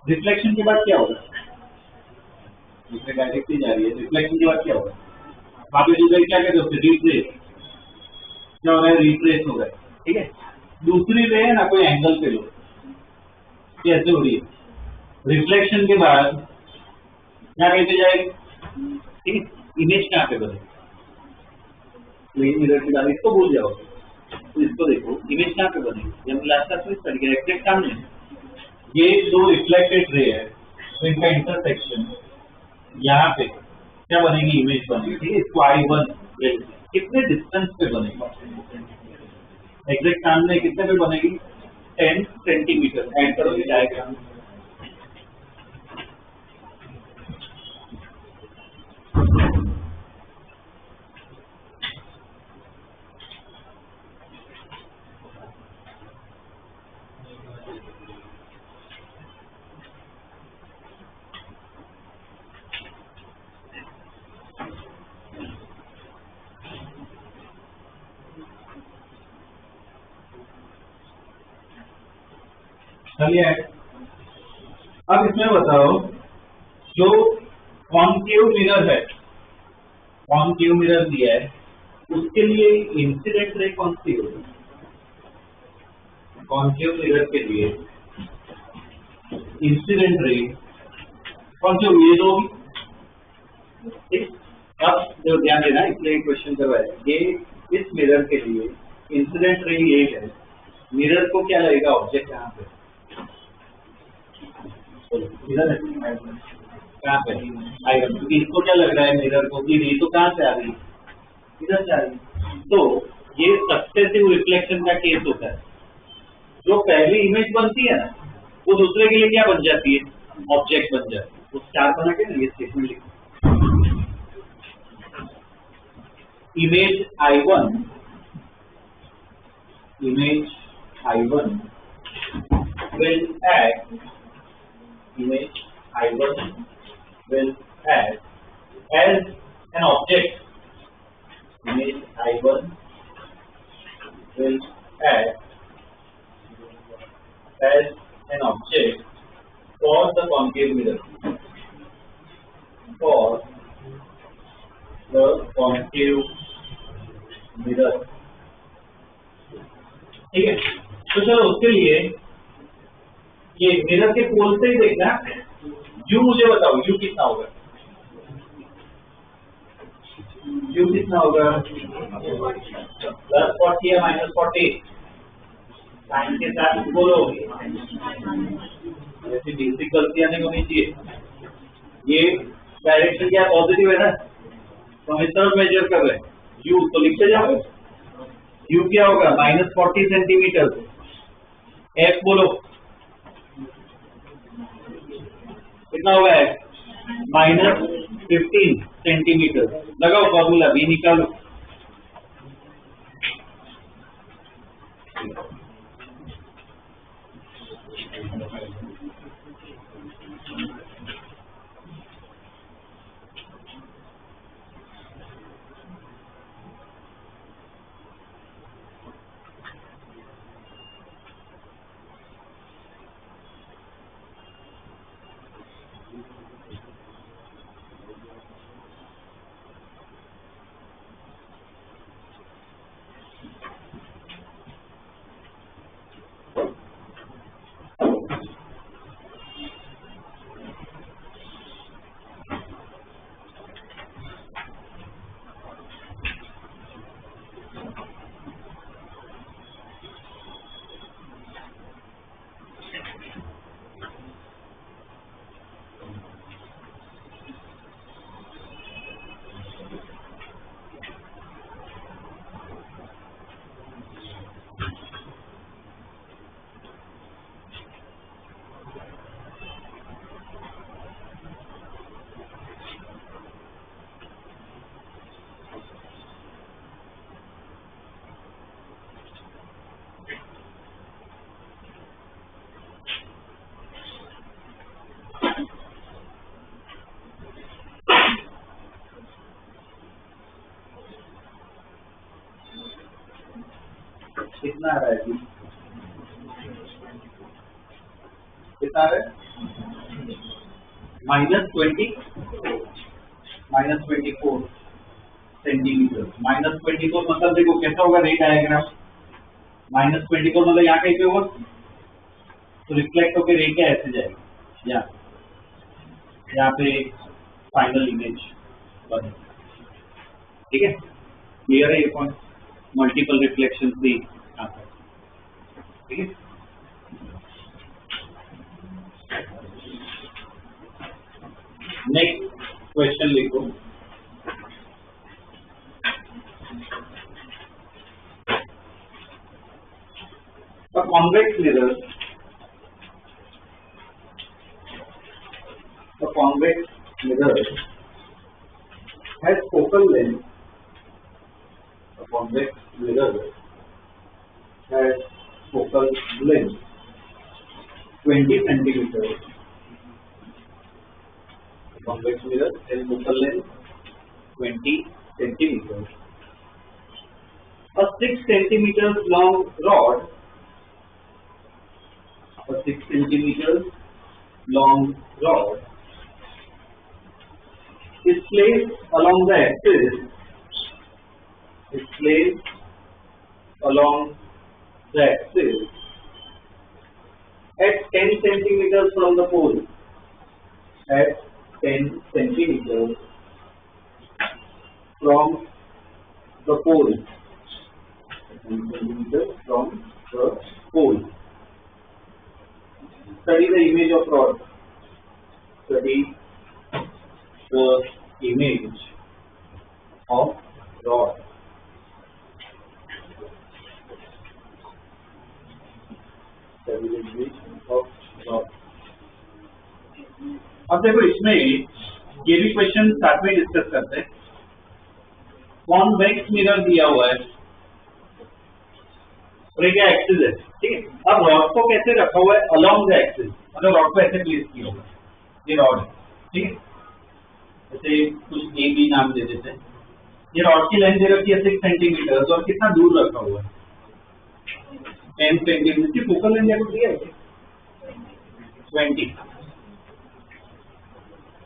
S1: रिफ्लेक्शन के बाद क्या होगा? डायरेक्टली जा रही है, रिफ्लेक्शन के बाद क्या होगा? आप इधर क्या कहते हो? रिट्रेस। क्या हो रहा है? रिट्रेस हो रहा है। ठीक है, दूसरी रे है ना, कोई एंगल पे लो, कैसे हो रही है? रिफ्लेक्शन के बाद क्या कहते जाएगी? ठीक है, इमेज कहाँ पे बनेगी? प्लेन मिरर के बाद इसको भूल जाओ, तो इसको देखो, इमेज कहाँ पे बनेगी? जब लास्ट तक स्विच कर गया, एग्जैक्ट सामने ये दो रिफ्लेक्टेड रे है, तो इनका इंटरसेक्शन यहाँ पे क्या बनेगी? इमेज बनेगी। ठीक है, इसको I1 कितने डिस्टेंस पे बनेगी? एग्जैक्ट सामने कितने पे बनेगी? 10 सेंटीमीटर। ऐड करोगे डायग्राम। चलिए अब इसमें बताओ, जो कॉन्केव मिरर है, कॉन्केव मिरर दिया है, उसके लिए इंसिडेंट रे कौन सी होगी? कॉन्केव मिरर के लिए इंसिडेंट रे कौन सी होगी? ये दो होगी। ठीक, अब जो ध्यान देना, इसलिए क्वेश्चन करवाया, ये इस मिरर के लिए इंसिडेंट रे ये है, मिरर को क्या लगेगा? ऑब्जेक्ट यहाँ पे, मिरर कहाँ पे आएगा? क्योंकि इसको क्या लग रहा है मिरर को कि रे तो कहाँ से आ रही है? इधर से आ रही है। तो ये सक्सेसिव रिफ्लेक्शन का केस होता है। जो पहली इमेज बनती है ना, वो दूसरे के लिए क्या बन जाती है? ऑब्जेक्ट बन जाती है। तो स्टार बना के ना ये स्टेटमेंट लिखो, image I1 will act, image I1 will act as an object, image I1 will act as an object for the concave mirror, for the concave mirror। ठीक है, तो चलो उसके लिए ये मिरर के पोल से ही देखना। यू मुझे बताओ, यू कितना होगा? यू कितना होगा? +40 या -40? साइन के साथ बोलो, ऐसी बेसिक गलतियां नहीं होनी चाहिए। ये डायरेक्शन क्या पॉजिटिव है ना, तो हम इस तरफ मेजर कर रहे हैं। यू तो लिखते जाओ, यू क्या होगा? -40 सेंटीमीटर। एफ बोलो कितना होगा? -15 सेंटीमीटर। लगाओ फॉर्मूला, भी निकालो। कितना आ रहा है जी? कितना आ रहा है? -24 सेंटीमीटर। -24 मतलब देखो कैसा होगा रे डायग्राम। -24 मतलब यहाँ कहीं पे होगा, तो रिफ्लेक्ट होकर रे क्या ऐसे जाएगा, यहाँ पे फाइनल इमेज बने। ठीक है, क्लियर है ये पॉइंट? मल्टीपल रिफ्लेक्शन भी आता है। ठीक है, नेक्स्ट क्वेश्चन लिखो। A convex mirror has focal length. A convex mirror has focal length 20 centimeters. A convex mirror has focal length 20 centimeters. A 6 centimeters long rod a 6 centimeters long rod is placed along the axis at 10 centimeters from the pole. At 10 centimeters from the pole. 10 centimeters from the pole. Study the image of rod. Study the image of rod. Study the image of rod. अब देखो इसमें ये भी question साथ में discuss करते हैं. Convex mirror दिया हुआ है और एक एक्सिस है, ठीक है. अब रॉड को कैसे रखा हुआ है? अलोंग द एक्सिस, मतलब रॉड को ऐसे प्लेस किया हुआ है. ये रॉड है, ठीक है. जैसे कुछ ए बी नाम दे देते हैं. ये रॉड की लेंथ दे रखी है 6 सेंटीमीटर और कितना दूर रखा हुआ है? 10 सेंटीमीटर की फोकल लेंथ आपको दिया है 20,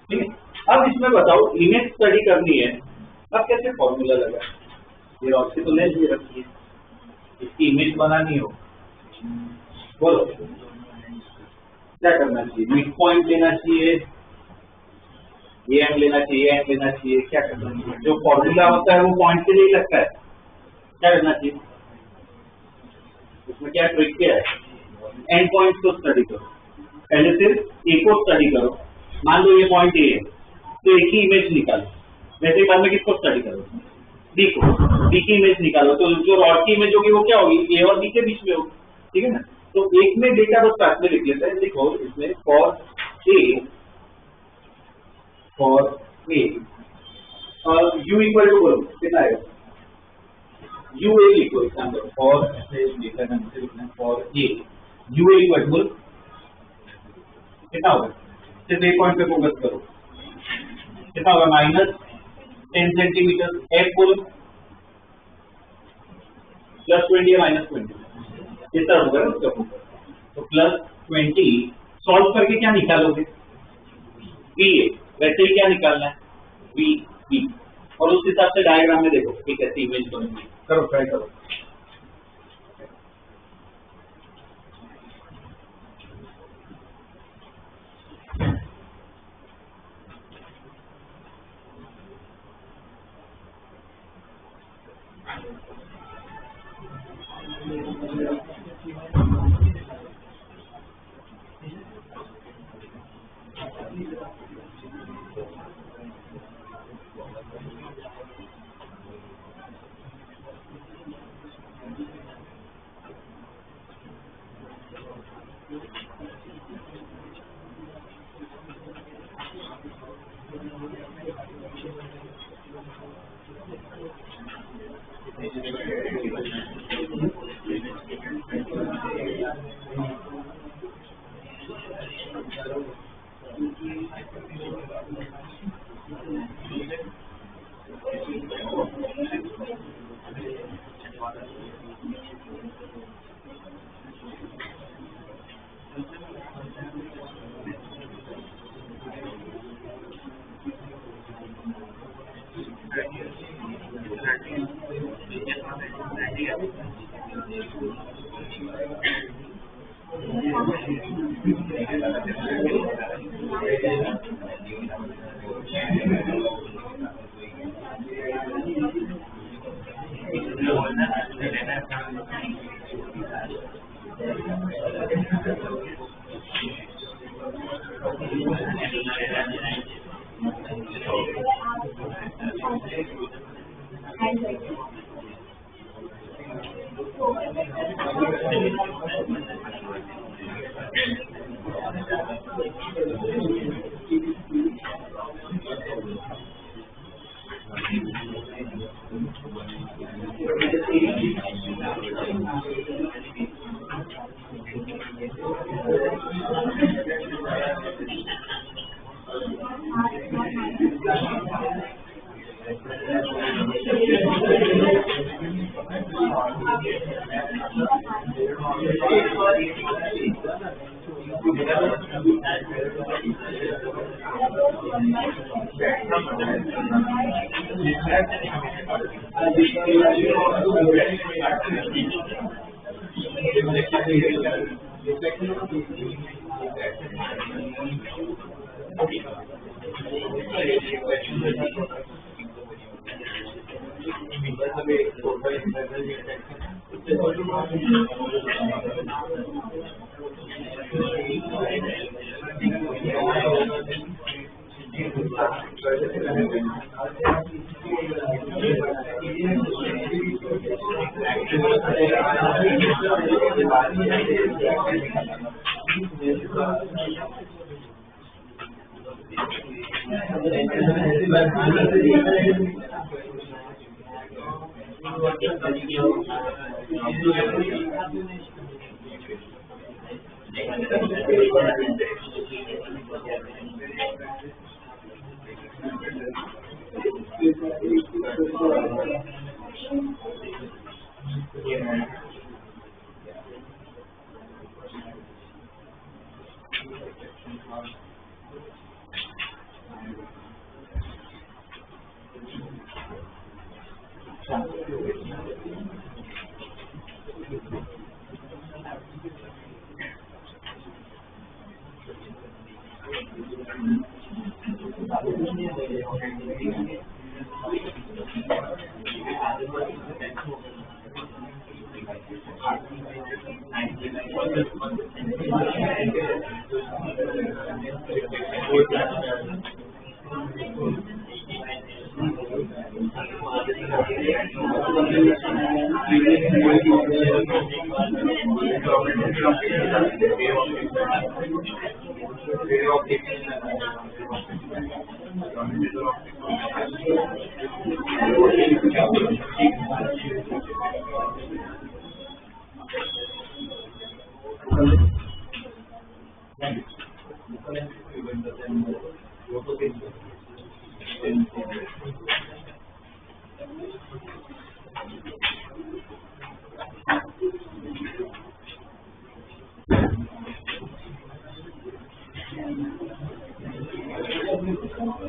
S1: ठीक है. अब इसमें बताओ इमेज स्टडी करनी है. अब कैसे फॉर्मूला लगा? ये रॉड की तो लेंथ दे रखी है, इसकी इमेज बनानी हो, बोलो क्या करना चाहिए? मिड पॉइंट लेना चाहिए, ये एम लेना चाहिए, एम लेना चाहिए, क्या करना चाहिए? जो फॉर्मूला होता है वो पॉइंट के लिए लगता है. क्या करना चाहिए? उसमें क्या ट्रिक क्या है? एंड पॉइंट्स को स्टडी करो. पहले सिर्फ ए को स्टडी करो. मान लो ये पॉइंट ए है तो एक ही इमेज निकालो. वैसे बाद में किसको स्टडी करो? डी को. डी की इमेज निकालो तो जो रॉड की इमेज होगी वो क्या होगी? ए और बी के बीच में होगी, ठीक है ना. तो एक में डेटा बस साथ में लिख लेते हैं. देखो इसमें for A U equal to बोलो कितना आएगा? यू ए लिखो एग्जाम्पल. फॉर ऐसे डेटा का लिखना है. For A U A equal to कितना होगा? सिर्फ एक पॉइंट पे फोकस करो. कितना होगा? -10 सेंटीमीटर. एफ बोलो +20 या -20 कितना होगा उसका फोकस? तो +20 सॉल्व करके क्या निकालोगे? बी ए. वैसे ही क्या निकालना है? बी. और उस हिसाब से डायग्राम में देखो कि कैसे इमेज बनेगी. करो, ट्राई करो.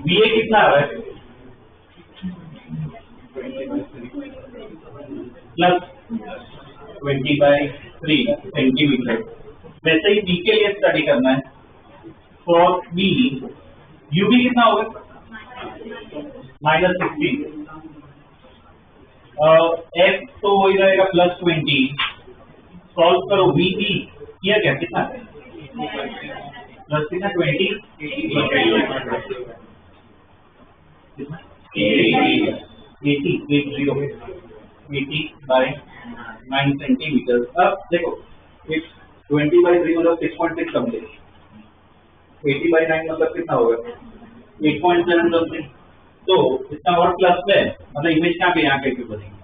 S1: VA कितना आ रहा है? +20/3 सेंटीमीटर। वैसे ही बी के लिए स्टडी करना है। फॉर बी यूबी कितना होगा? -16। एफ तो वही रहेगा +20। सॉल्व करो VB किया क्या कितना है? प्लस कितना 20 80/9 सेंटीमीटर। अब देखो 20/3 मतलब 6.6 समथिंग, 80/9 मतलब कितना होगा? 8.7 समथिंग। तो इसका और प्लस में मतलब इमेज कहाँ पे यहाँ पे बनेगी?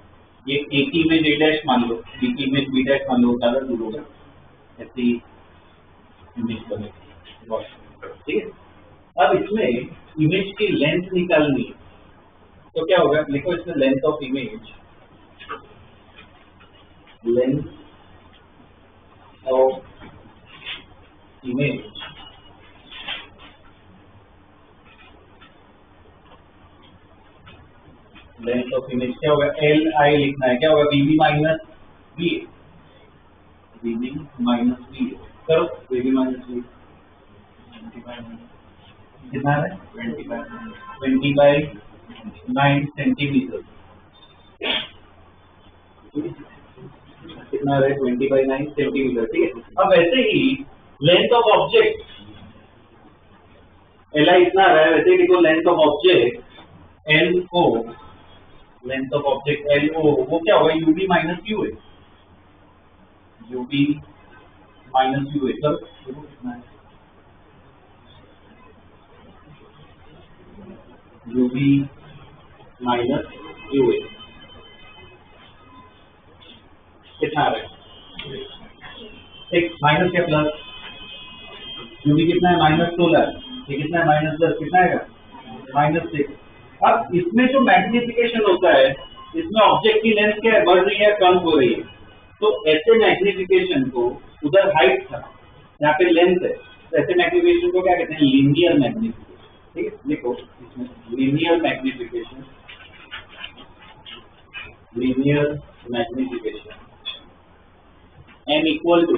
S1: ये ए की इमेज ए डैश मान लो, बी की इमेज बी डैश मान लो, ज्यादा दूर होगा ऐसी इमेज बनेगी। ठीक है, अब इसमें इमेज की लेंथ निकालनी है तो क्या होगा? लिखो इसमें length of image, length of image length of image क्या होगा? LI लिखना है। क्या होगा? BB minus BA, BB minus BA करो। BB माइनस BA कितना है? 20/9 सेंटीमीटर। कितना है? 20/9 सेंटीमीटर। ठीक है, अब वैसे ही लेंथ ऑफ ऑब्जेक्ट LI इतना रहा है, वैसे ही देखो length of object LO, length of object LO वो क्या होगा? UB minus UA, UB minus UA करो। कितना है? UB माइनस UA कितना आ रहा है? 6 माइनस या प्लस? UB कितना है? -16। ये कितना है? -10। कितना है? -6। अब इसमें जो मैग्निफिकेशन होता है, इसमें ऑब्जेक्ट की लेंथ क्या है? बढ़ रही है कम हो रही है? तो ऐसे मैग्निफिकेशन को, उधर हाइट था यहाँ पे लेंथ है, तो ऐसे मैग्निफिकेशन को क्या कहते हैं? Linear magnification. ठीक है, linear magnification m equal to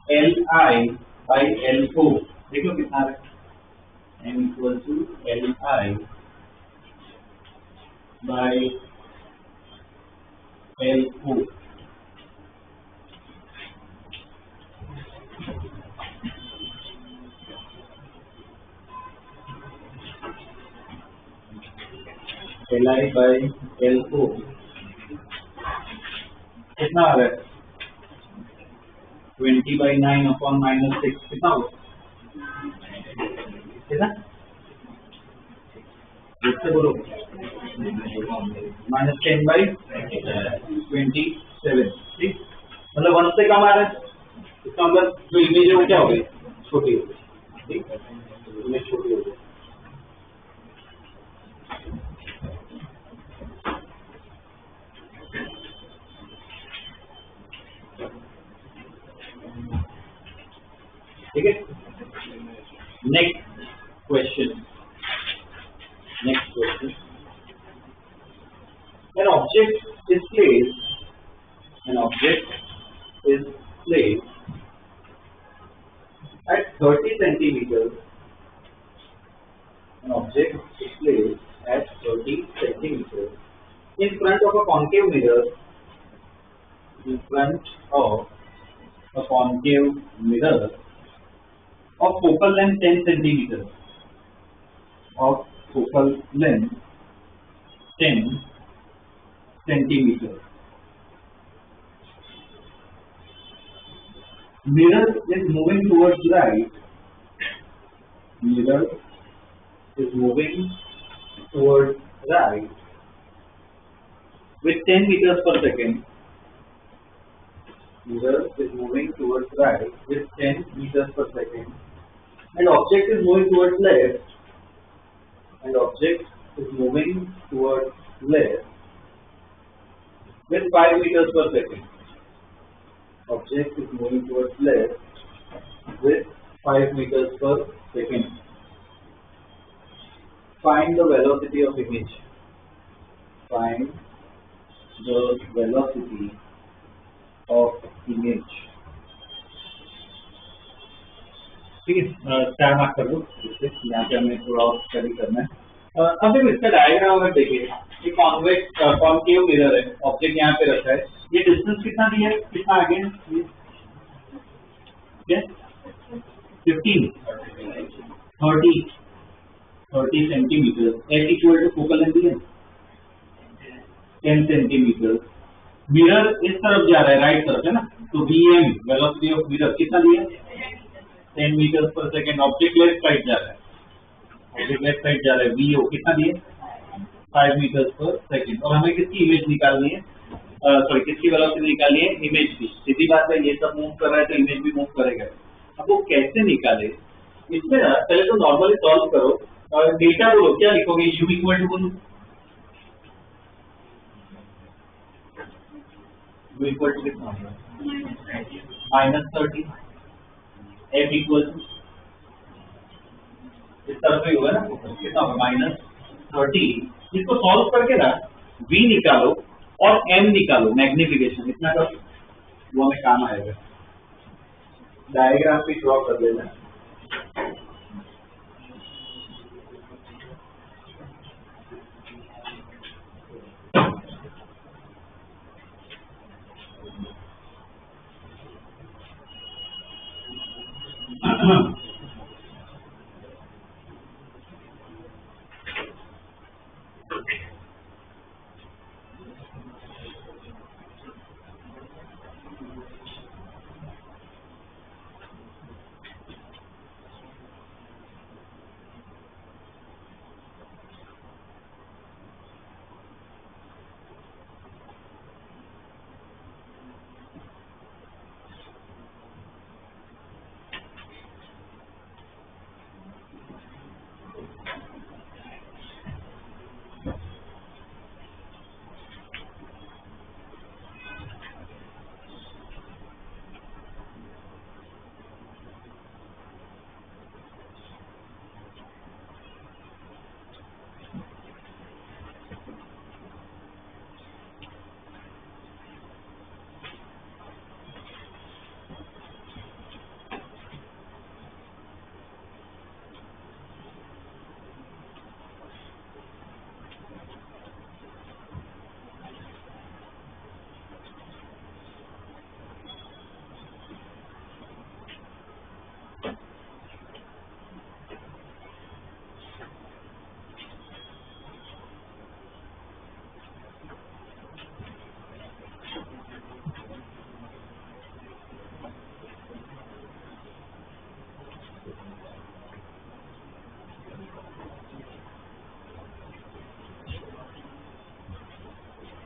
S1: li by lo. देखो कितना है, m equal to li by lo. li by lo कितना आ रहा है, 20/9 अपॉन -6 कितना होगा, कितना इससे बोलो, -10/27, ठीक, मतलब 1 से कम आ रहा है, इसका मतलब जो इमेज है वो क्या हो गई, छोटी हो गई, ठीक, इमेज छोटी हो गई। ठीक है, next question, an object is placed at 30 centimeters. An object is placed at 30 centimeters in front of a concave mirror. Of focal length 10 centimeters. Of focal length 10 centimeters. Mirror is moving towards right. Mirror is moving towards right with 10 meters per second. Mirror is moving towards right with 10 meters per second. And object is moving towards left. And object is moving towards left with 5 meters per second. Object is moving towards left with 5 meters per second. Find the velocity of image. Find the velocity of image. ठीक है, 4 mark कर दो, यहाँ पे हमें थोड़ा और study करना है। अब देखो इसका डायग्राम अगर देखिए, ये कॉन्केव मिरर है, ऑब्जेक्ट यहाँ पे रखा है, ये डिस्टेंस कितना दिया है, कितना आगे है, 30 centimetre, h equal to focal length है 10 सेंटीमीटर। मिरर इस तरफ जा रहा है, राइट तरफ है ना, तो vm वेलोसिटी ऑफ मिरर कितना दिया है, 10 मीटर पर सेकेंड। ऑब्जेक्ट लेफ्ट साइड जा रहा है, vo कितना दिए, 5 मीटर पर सेकेंड। और हमें किसकी इमेज निकालनी है, सॉरी किसकी वेलोसिटी निकालनी है, इमेज की। सीधी बात है, ये सब मूव कर रहा है तो इमेज भी मूव करेगा। अब वो कैसे निकाले, इसमें ना पहले तो नॉर्मली सॉल्व करो और डेटा बोलो, क्या लिखोगे, u इक्वल टू बोलो, u इक्वल टू कितना होगा, -30, f इक्वल टू इस तरफ ही होगा ना, कितना होगा, -30। इसको सॉल्व करके ना v निकालो और m निकालो, मैग्निफिकेशन इतना करो, वो हमें काम आएगा। डायग्राम भी ड्रॉ कर लेना।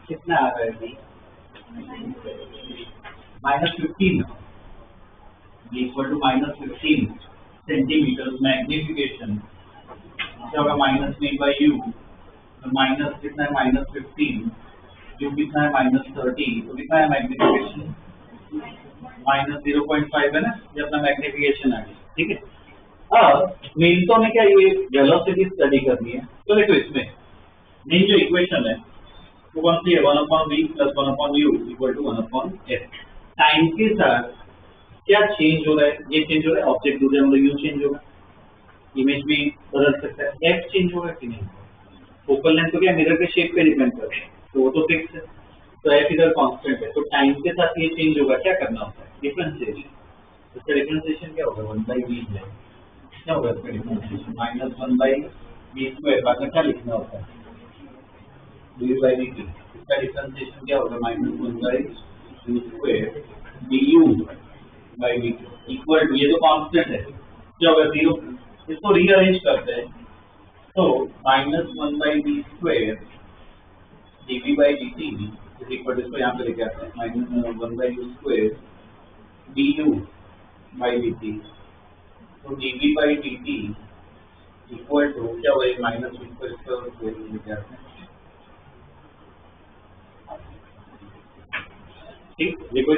S1: कितना आ रहा है B? -15 equal to -15 centimetre magnification क्या होगा माइनस में बाई यू तो माइनस कितना है -15 यू कितना है -30 तो कितना है मैग्निफिकेशन -0.5 है ना ये अपना मैग्निफिकेशन आ गया ठीक है। अब मेन तो हमें क्या ये वेलोसिटी स्टडी करनी है तो देखो इसमें मेन जो इक्वेशन है वो कौन सी है 1/v + 1/u = 1/f। टाइम के साथ क्या चेंज हो रहा है ये चेंज हो रहा है ऑब्जेक्ट दूर जाएगा यू चेंज होगा इमेज भी बदल सकता है एफ चेंज होगा कि नहीं फोकल लेंथ तो क्या मिरर के शेप पे डिपेंड करता है तो वो तो फिक्स है तो एफ इधर कांस्टेंट है तो टाइम के साथ ये चेंज होगा क्या करना होता है डिफरेंशिएशन इसका डिफरेंशिएशन क्या होगा 1/v है क्या होगा इसका डिफरेंशिएशन -1/v² बाद में क्या लिखना होता है dv/dt इसका डिफरेंशिएशन क्या होगा -1/v² du/dt इक्वल टू ये तो कांस्टेंट है क्या होगा 0 इसको रीअरेंज करते हैं तो -1/v² dv/dt is equal to इसको यहाँ पे लेके आते हैं -1/u² du/dt तो dv/dt इक्वल टू क्या होगा -v² लेके आते हैं ठीक देखो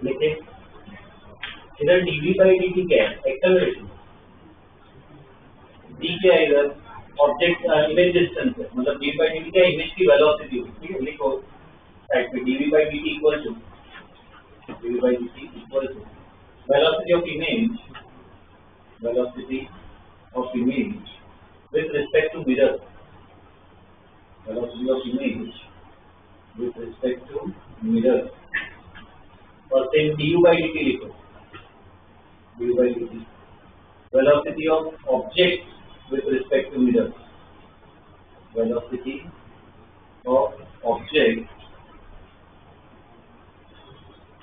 S1: देखिए इधर dv/dt क्या है एक्सेलरेशन d क्या है इधर ऑब्जेक्ट इमेज डिस्टेंस है मतलब dv/dt क्या इमेज की वेलोसिटी होगी ठीक है लिखो साइड पे dv/dt equal to velocity of image with respect to mirror velocity of image with respect to mirror और सेम du/dt लिखो du/dt velocity of object with respect to mirror velocity of object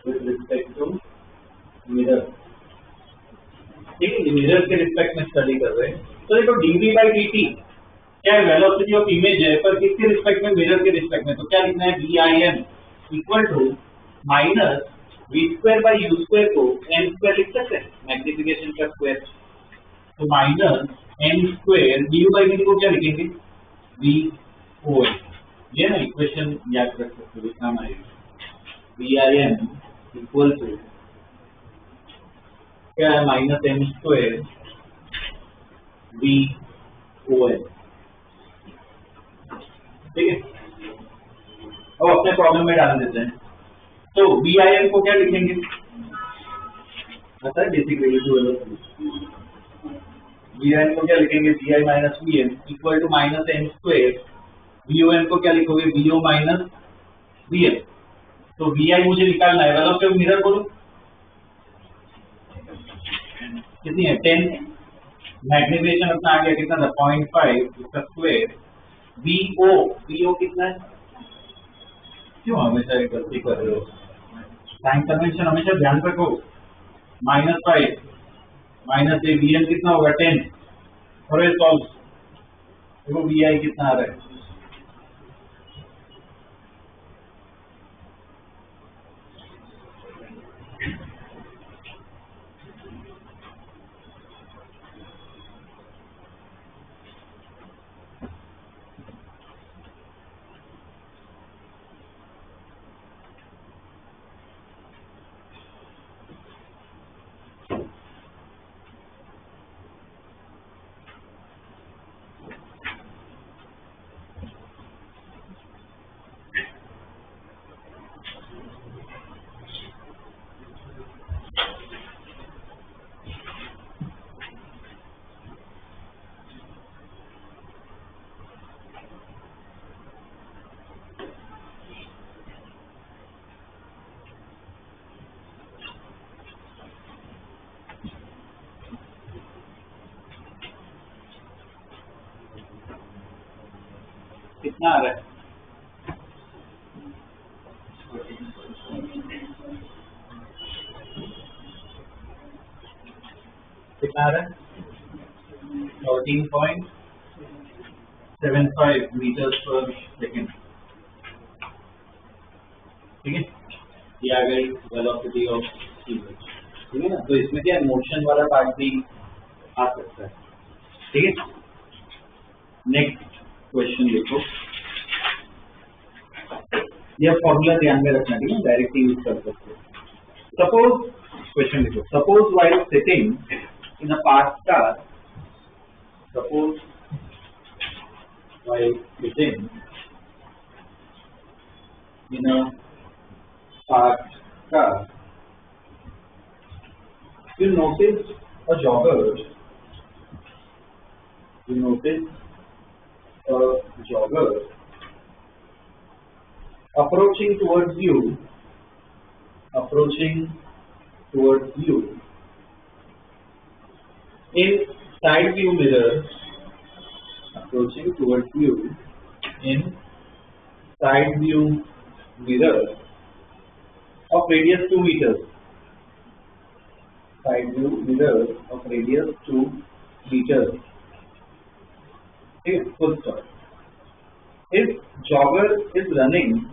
S1: with respect to mirror ठीक है mirror के respect में study कर रहे हैं तो देखो dv/dt क्या है वेलोसिटी ऑफ इमेज है पर किसके रिस्पेक्ट में मिरर के रिस्पेक्ट में तो क्या लिखना है vim equal to minus v²/u² को m² लिख सकते हैं मैग्निफिकेशन का स्क्वायर तो -m² du/dt को क्या लिखेंगे VO ये ना इक्वेशन याद रख सकते हो काम आएगा vim इक्वल टू क्या है -m² VOL ठीक है अब अपने प्रॉब्लम में डाल देते हैं तो vim को क्या लिखेंगे अच्छा बेसिक वैल्यू vim को क्या लिखेंगे vi minus vm equal to -m² vom को क्या लिखोगे vo माइनस vm तो vi मुझे निकालना है वेलोसिटी ऑफ मिरर बोलो कितनी है 10 मैग्निफिकेशन अपना आ गया कितना था 0.5 इसका स्क्वायर vo कितना है क्यों हमेशा गलती कर रहे हो साइन कन्वेंशन हमेशा ध्यान रखो -5 माइनस ए वी एम कितना होगा 10 और ये सॉल्व देखो वी आई कितना आ रहा है कितना आ रहा है? कितना आ रहा है? 13.75 मीटर पर सेकेंड। ठीक है, ये आ गई वेलोसिटी ऑफ स्पीड। ठीक है ना, तो इसमें क्या मोशन वाला पार्ट भी आ सकता है। ठीक है, नेक्स्ट क्वेश्चन देखो, यह फॉर्मूला ध्यान में रखना, ठीक है, डायरेक्ट यूज कर सकते हो। सपोज क्वेश्चन देखो, suppose while sitting in a park car, suppose while sitting in a park car, you notice a jogger, you notice a jogger approaching towards you in side view mirror, approaching towards you in side view mirror of radius 2 meters, side view mirror of radius 2 meters. Okay, full stop. If jogger is running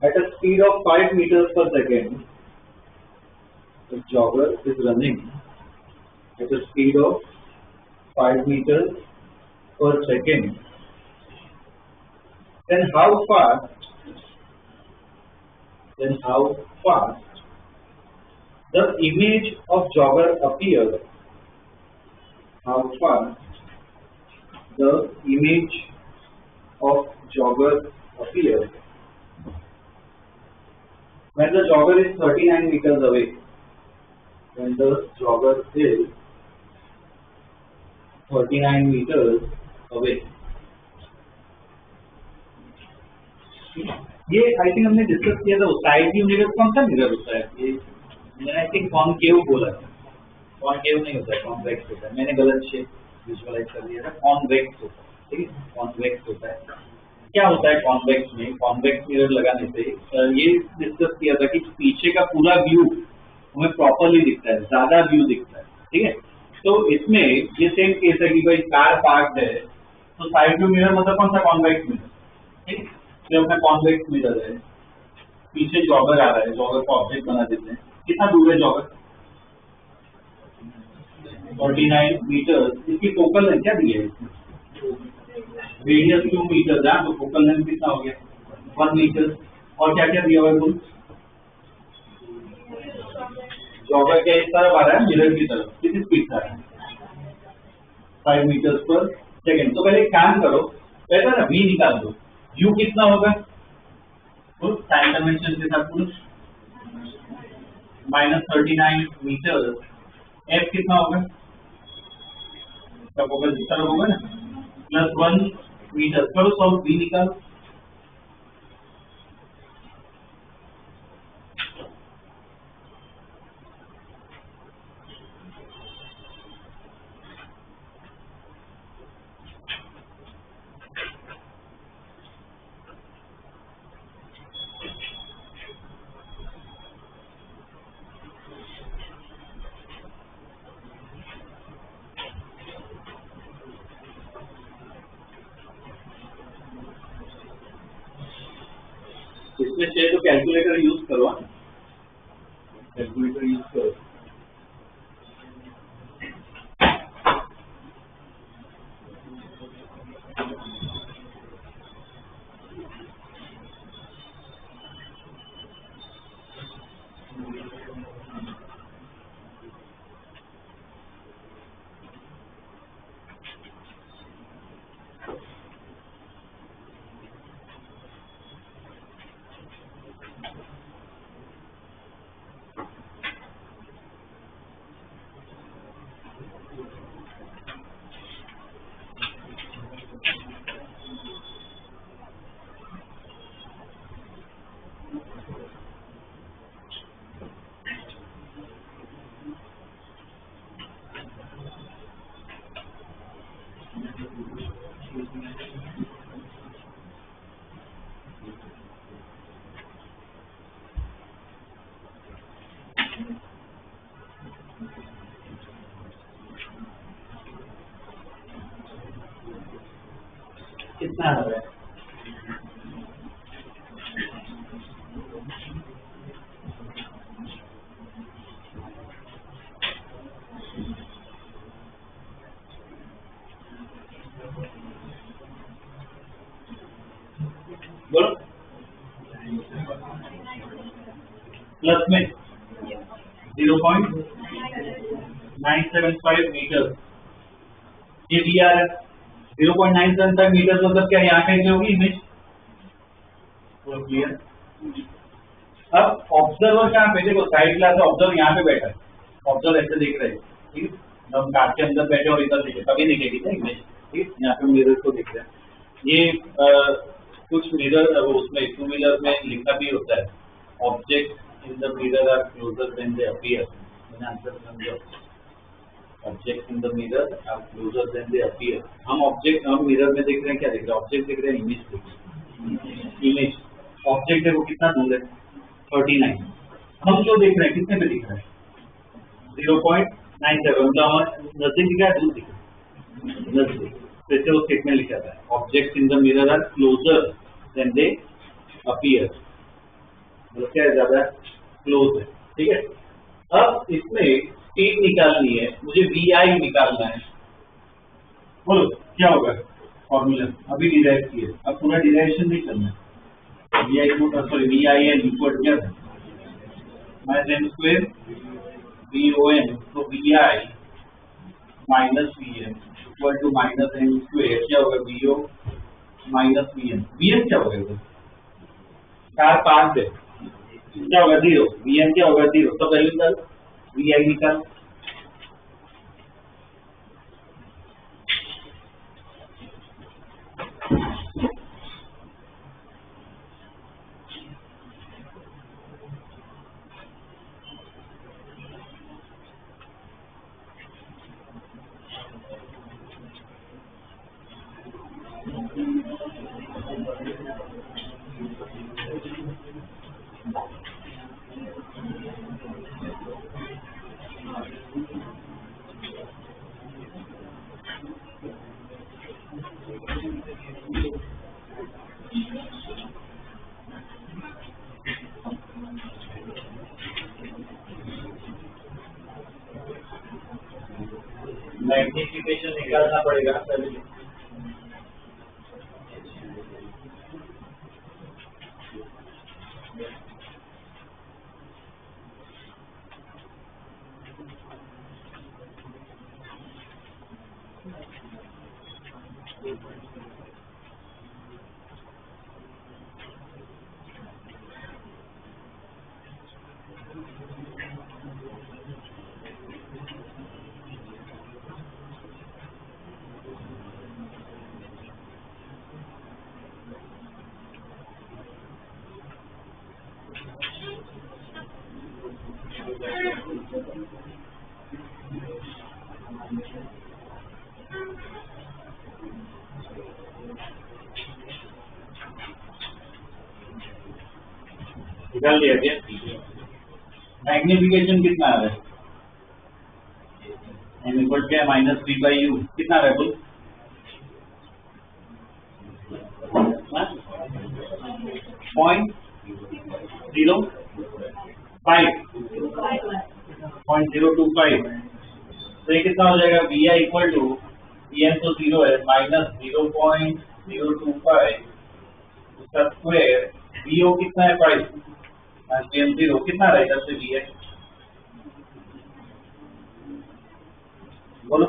S1: at a speed of 5 meters per second, if jogger is running at a speed of 5 meters per second, then how fast the image of jogger appears? How fast the image of jogger appears when the jogger is 39 meters away? When the jogger is 39 meters away. ये I think हमने discuss किया था, side view mirror कौन सा mirror होता है? ये मैंने आई थिंक कॉनकेव बोला था, कॉनकेव नहीं होता है, कॉन्वेक्स होता है। मैंने गलत शेप विजुअलाइज कर दिया था, कॉन्वेक्स होता है। ठीक है, कॉन्वेक्स होता है। क्या होता है कॉन्वेक्स में? कॉन्वेक्स मिरर लगाने से ये डिस्कस किया था कि पीछे का पूरा व्यू हमें प्रॉपरली दिखता है, ज्यादा व्यू दिखता है। ठीक है, तो इसमें ये सेम केस है कि भाई कार पार्क्ड है, तो साइड व्यू मिरर मतलब कौन सा? Convex mirror. ठीक है, तो अपना कॉन्वेक्स मिरर है, पीछे जॉगर आ रहा है, जॉगर को ऑब्जेक्ट बना देते हैं। कितना दूर है जॉगर? 49 मीटर। इसकी फोकल लेंथ क्या दी है? रेडियस 2 मीटर है, तो फोकल लेंथ कितना हो गया? 1 मीटर। और क्या क्या दिया हुआ है? कुल जॉगर क्या इस तरफ आ रहा है, मिरर की तरफ, कितनी स्पीड से आ रहा है? 5 मीटर पर सेकेंड। तो पहले एक काम करो, पहले ना v निकाल दो, u कितना होगा? टाइम कन्वेंशन के साथ -39 मीटर, f कितना होगा? सब होगा जिस तरफ होगा ना, +1 मीटर। करो सॉल्व, v निकालो। इसमें चाहिए तो कैलकुलेटर यूज करो, कैलकुलेटर यूज करो। कितना आ रहा है? बोलो प्लस में 0.975 मीटर ये वी आर है। 0.975 मीटर मतलब क्या यहाँ कहीं होगी इमेज? क्लियर। अब ऑब्जर्वर कहाँ पे? देखो साइड ग्लास ऑब्जर्वर यहाँ पे बैठा है, ऑब्जर्वर ऐसे देख रहे हैं, ठीक है। हम कांच के अंदर बैठे और इधर देखे कभी दिखेगी ना इमेज, ठीक है। यहाँ पे मिरर को देख रहे हैं। ये कुछ मिरर उसमें टू व्हीलर में लिखा भी होता है, object in the mirror are closer than they appear. मैंने आंसर समझा, object in the mirror are closer than they appear. हम मिरर में देख रहे हैं, क्या देख रहे हैं? ऑब्जेक्ट देख रहे हैं, इमेज देख रहे हैं। इमेज ऑब्जेक्ट है वो कितना दूर है? 39। हम जो देख रहे हैं कितने पे दिख रहा है? 0.97। मतलब हमारे नजदीक दिख रहा है, दूर दिख रहा है? नजदीक। जैसे वो स्टेटमेंट लिखा था, object in the mirror are closer than they appear, मतलब क्या है, ज्यादा क्लोज है, ठीक है। अब इसमें स्पीड निकालनी है, मुझे VI निकालना है। बोलो क्या होगा फॉर्मूला? अभी डिराइव किए, अब पूरा डिराइवेशन नहीं करना है। VI इक्वल क्या है? माइनस m स्क्वायर VON, तो VI minus VM equal to minus m square क्या होगा? VO minus VM। VM क्या होगा इधर? 4 5 है, क्या होगा? 0। VM क्या होगा? 0। तो वैल्यू निकाल, VI निकाल। मैग्निफिकेशन निकालना पड़ेगा पहले। निकाल लिया क्या? मैग्निफिकेशन कितना आ रहा है? m इक्वल क्या है? Minus v by U. कितना आ रहा है बोल? 0.025। तो ये कितना हो जाएगा? VI इक्वल टू VM तो 0 है, माइनस 0.025 उसका स्क्वायर। VO कितना है? 5 VM 0 कितना रहा इधर से? VI बोलो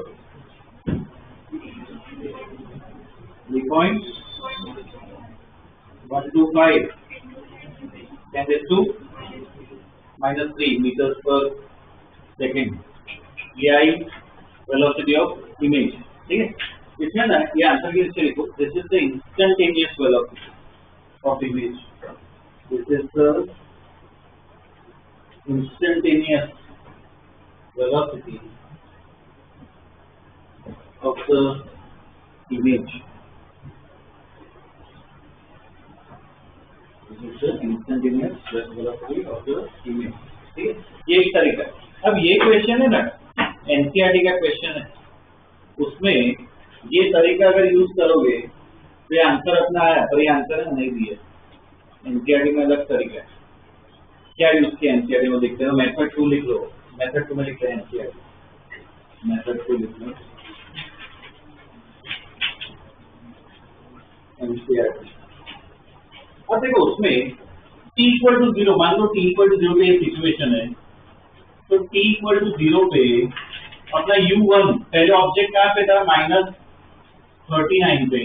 S1: 3.125 -3 meters per second VI velocity of image, ठीक है। इसमें ना ये आंसर की इससे लिखो, this is the instantaneous velocity of image, this is the instantaneous velocity of the image. This is the instantaneous velocity of the image. ठीक है, ये एक तरीका है। अब ये क्वेश्चन है ना, एनसीईआरटी का क्वेश्चन है, उसमें ये तरीका अगर यूज करोगे तो ये आंसर अपना आया, पर ये आंसर है नहीं दिया। एनसीईआरटी में अलग तरीका है, क्या यूज किया एनसीईआरटी में देखते हो, मेथड 2 लिख लो, मेथड 2 में लिखते हैं एनसीईआरटी, मेथड 2 लिख लो एनसीईआरटी। अब देखो उसमें t इक्वल टू 0, मान लो t इक्वल टू 0 पे ये सिचुएशन है, तो t इक्वल टू 0 पे अपना u1 पहले ऑब्जेक्ट कहाँ पे था, -39 पे,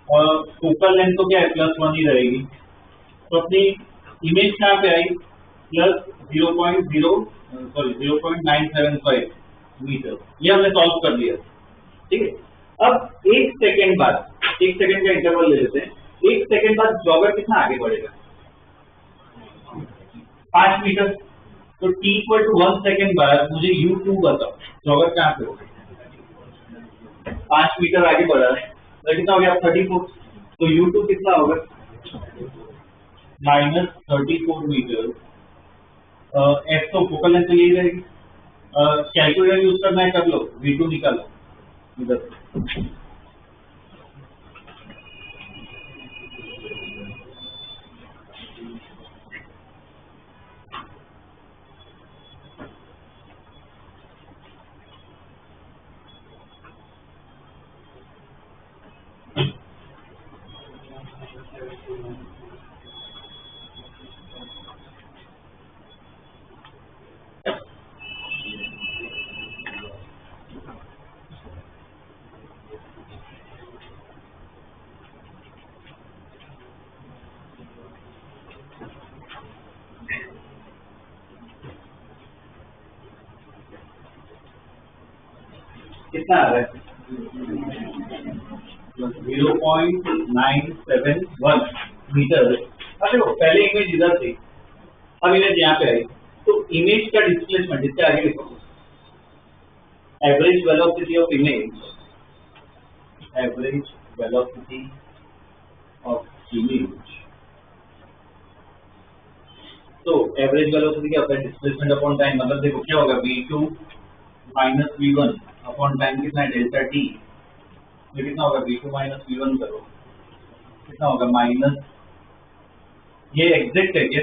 S1: और फोकल लेंथ तो क्या है +1 ही रहेगी, तो अपनी इमेज कहाँ पे आई +0.975 मीटर। ये हमने सॉल्व कर लिया, ठीक है। अब एक सेकंड का इंटरवल ले लेते हैं, एक सेकंड बाद जॉगर कितना आगे बढ़ेगा, 5 मीटर। तो t इक्वल टू 1 सेकंड बाद मुझे u2 बताओ, जॉगर कहाँ पे होगा, 5 मीटर आगे बढ़ा है, तो कितना हो गया 34, तो u2 कितना होगा -34 मीटर। f तो फोकल लेंथ तो यही रहेगी, कैलकुलेटर यूज करना है कर लो, v2 निकालो इधर। कितना आ रहा है 0.971 मीटर। अब देखो पहले इमेज इधर थी, अब इमेज यहाँ पे आई, तो इमेज का डिस्प्लेसमेंट इससे आगे लिखो, average velocity of image, average velocity of image, तो एवरेज वेलोसिटी क्या होता है, डिस्प्लेसमेंट अपॉन टाइम, मतलब देखो क्या होगा v2 minus v1 upon time कितना है डेल्टा t, ये कितना होगा v2 माइनस v1 करो, कितना होगा माइनस, ये एग्जैक्ट है क्या,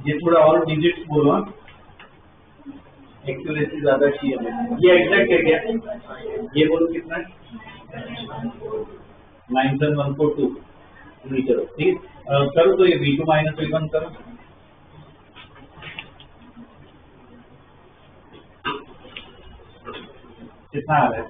S1: ये थोड़ा और डिजिट बोलो, एक्यूरेसी ज्यादा चाहिए हमें, ये एग्जैक्ट है क्या, ये बोलो कितना है 97142 मीटर, ठीक है। करो तो ये v2 माइनस v1 करो, कितना आ रहा है,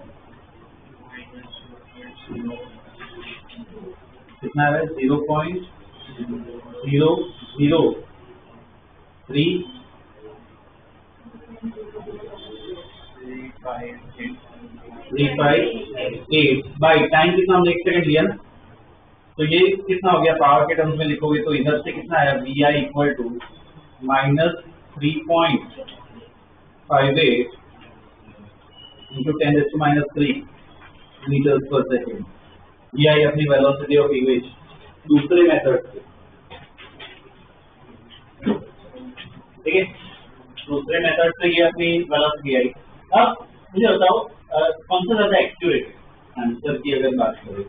S1: कितना आ रहा है 0.00358 बाई टाइम कितना हमने 1 सेकंड लिया ना, तो ये कितना हो गया पावर के टर्म्स में लिखोगे तो इधर से कितना आया vi equal to -3.58 into 10⁻³ metres पर सेकेंड, ये आई अपनी वेलोसिटी ऑफ इमेज दूसरे मेथड से, ठीक है, दूसरे मेथड से ये अपनी वेलोसिटी आई। अब मुझे बताओ कौन सा ज्यादा एक्यूरेट है, आंसर की अगर बात करें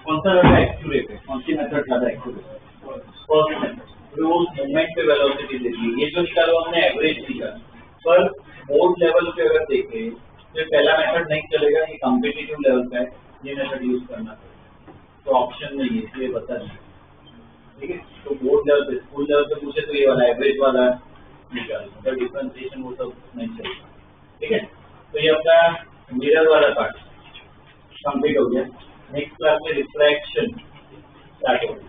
S1: कौन सा ज्यादा एक्यूरेट है, कौन सी मेथड ज्यादा एक्यूरेट है, फर्स्ट मेथड, उस मोमेंट पे वेलोसिटी देती है, ये जो निकालो हमने एवरेज निकाला, पर बोर्ड लेवल पे अगर देखें तो पहला मेथड नहीं चलेगा, ये कॉम्पिटिटिव लेवल का है, ये मेथड यूज करना पड़ेगा, तो ऑप्शन नहीं है इसलिए बता नहीं, ठीक है। तो बोर्ड लेवल पे स्कूल लेवल पे पूछे तो ये वाला एवरेज वाला निकाल, मतलब डिफरेंशिएशन वो सब नहीं चलेगा, ठीक है। तो ये अपना मिरर वाला पार्ट कंप्लीट हो गया, नेक्स्ट क्लास में रिफ्रैक्शन स्टार्ट होगा,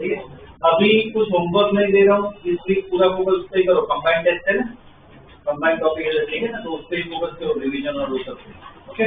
S1: ठीक है। अभी कुछ होमवर्क नहीं दे रहा हूँ, इस वीक पूरा फोकस उस पर करो, कंबाइंड टेस्ट है ना, कंबाइंड टॉपिक है ठीक है ना, तो उस पर फोकस करो, रिवीजन और वो सब, ओके।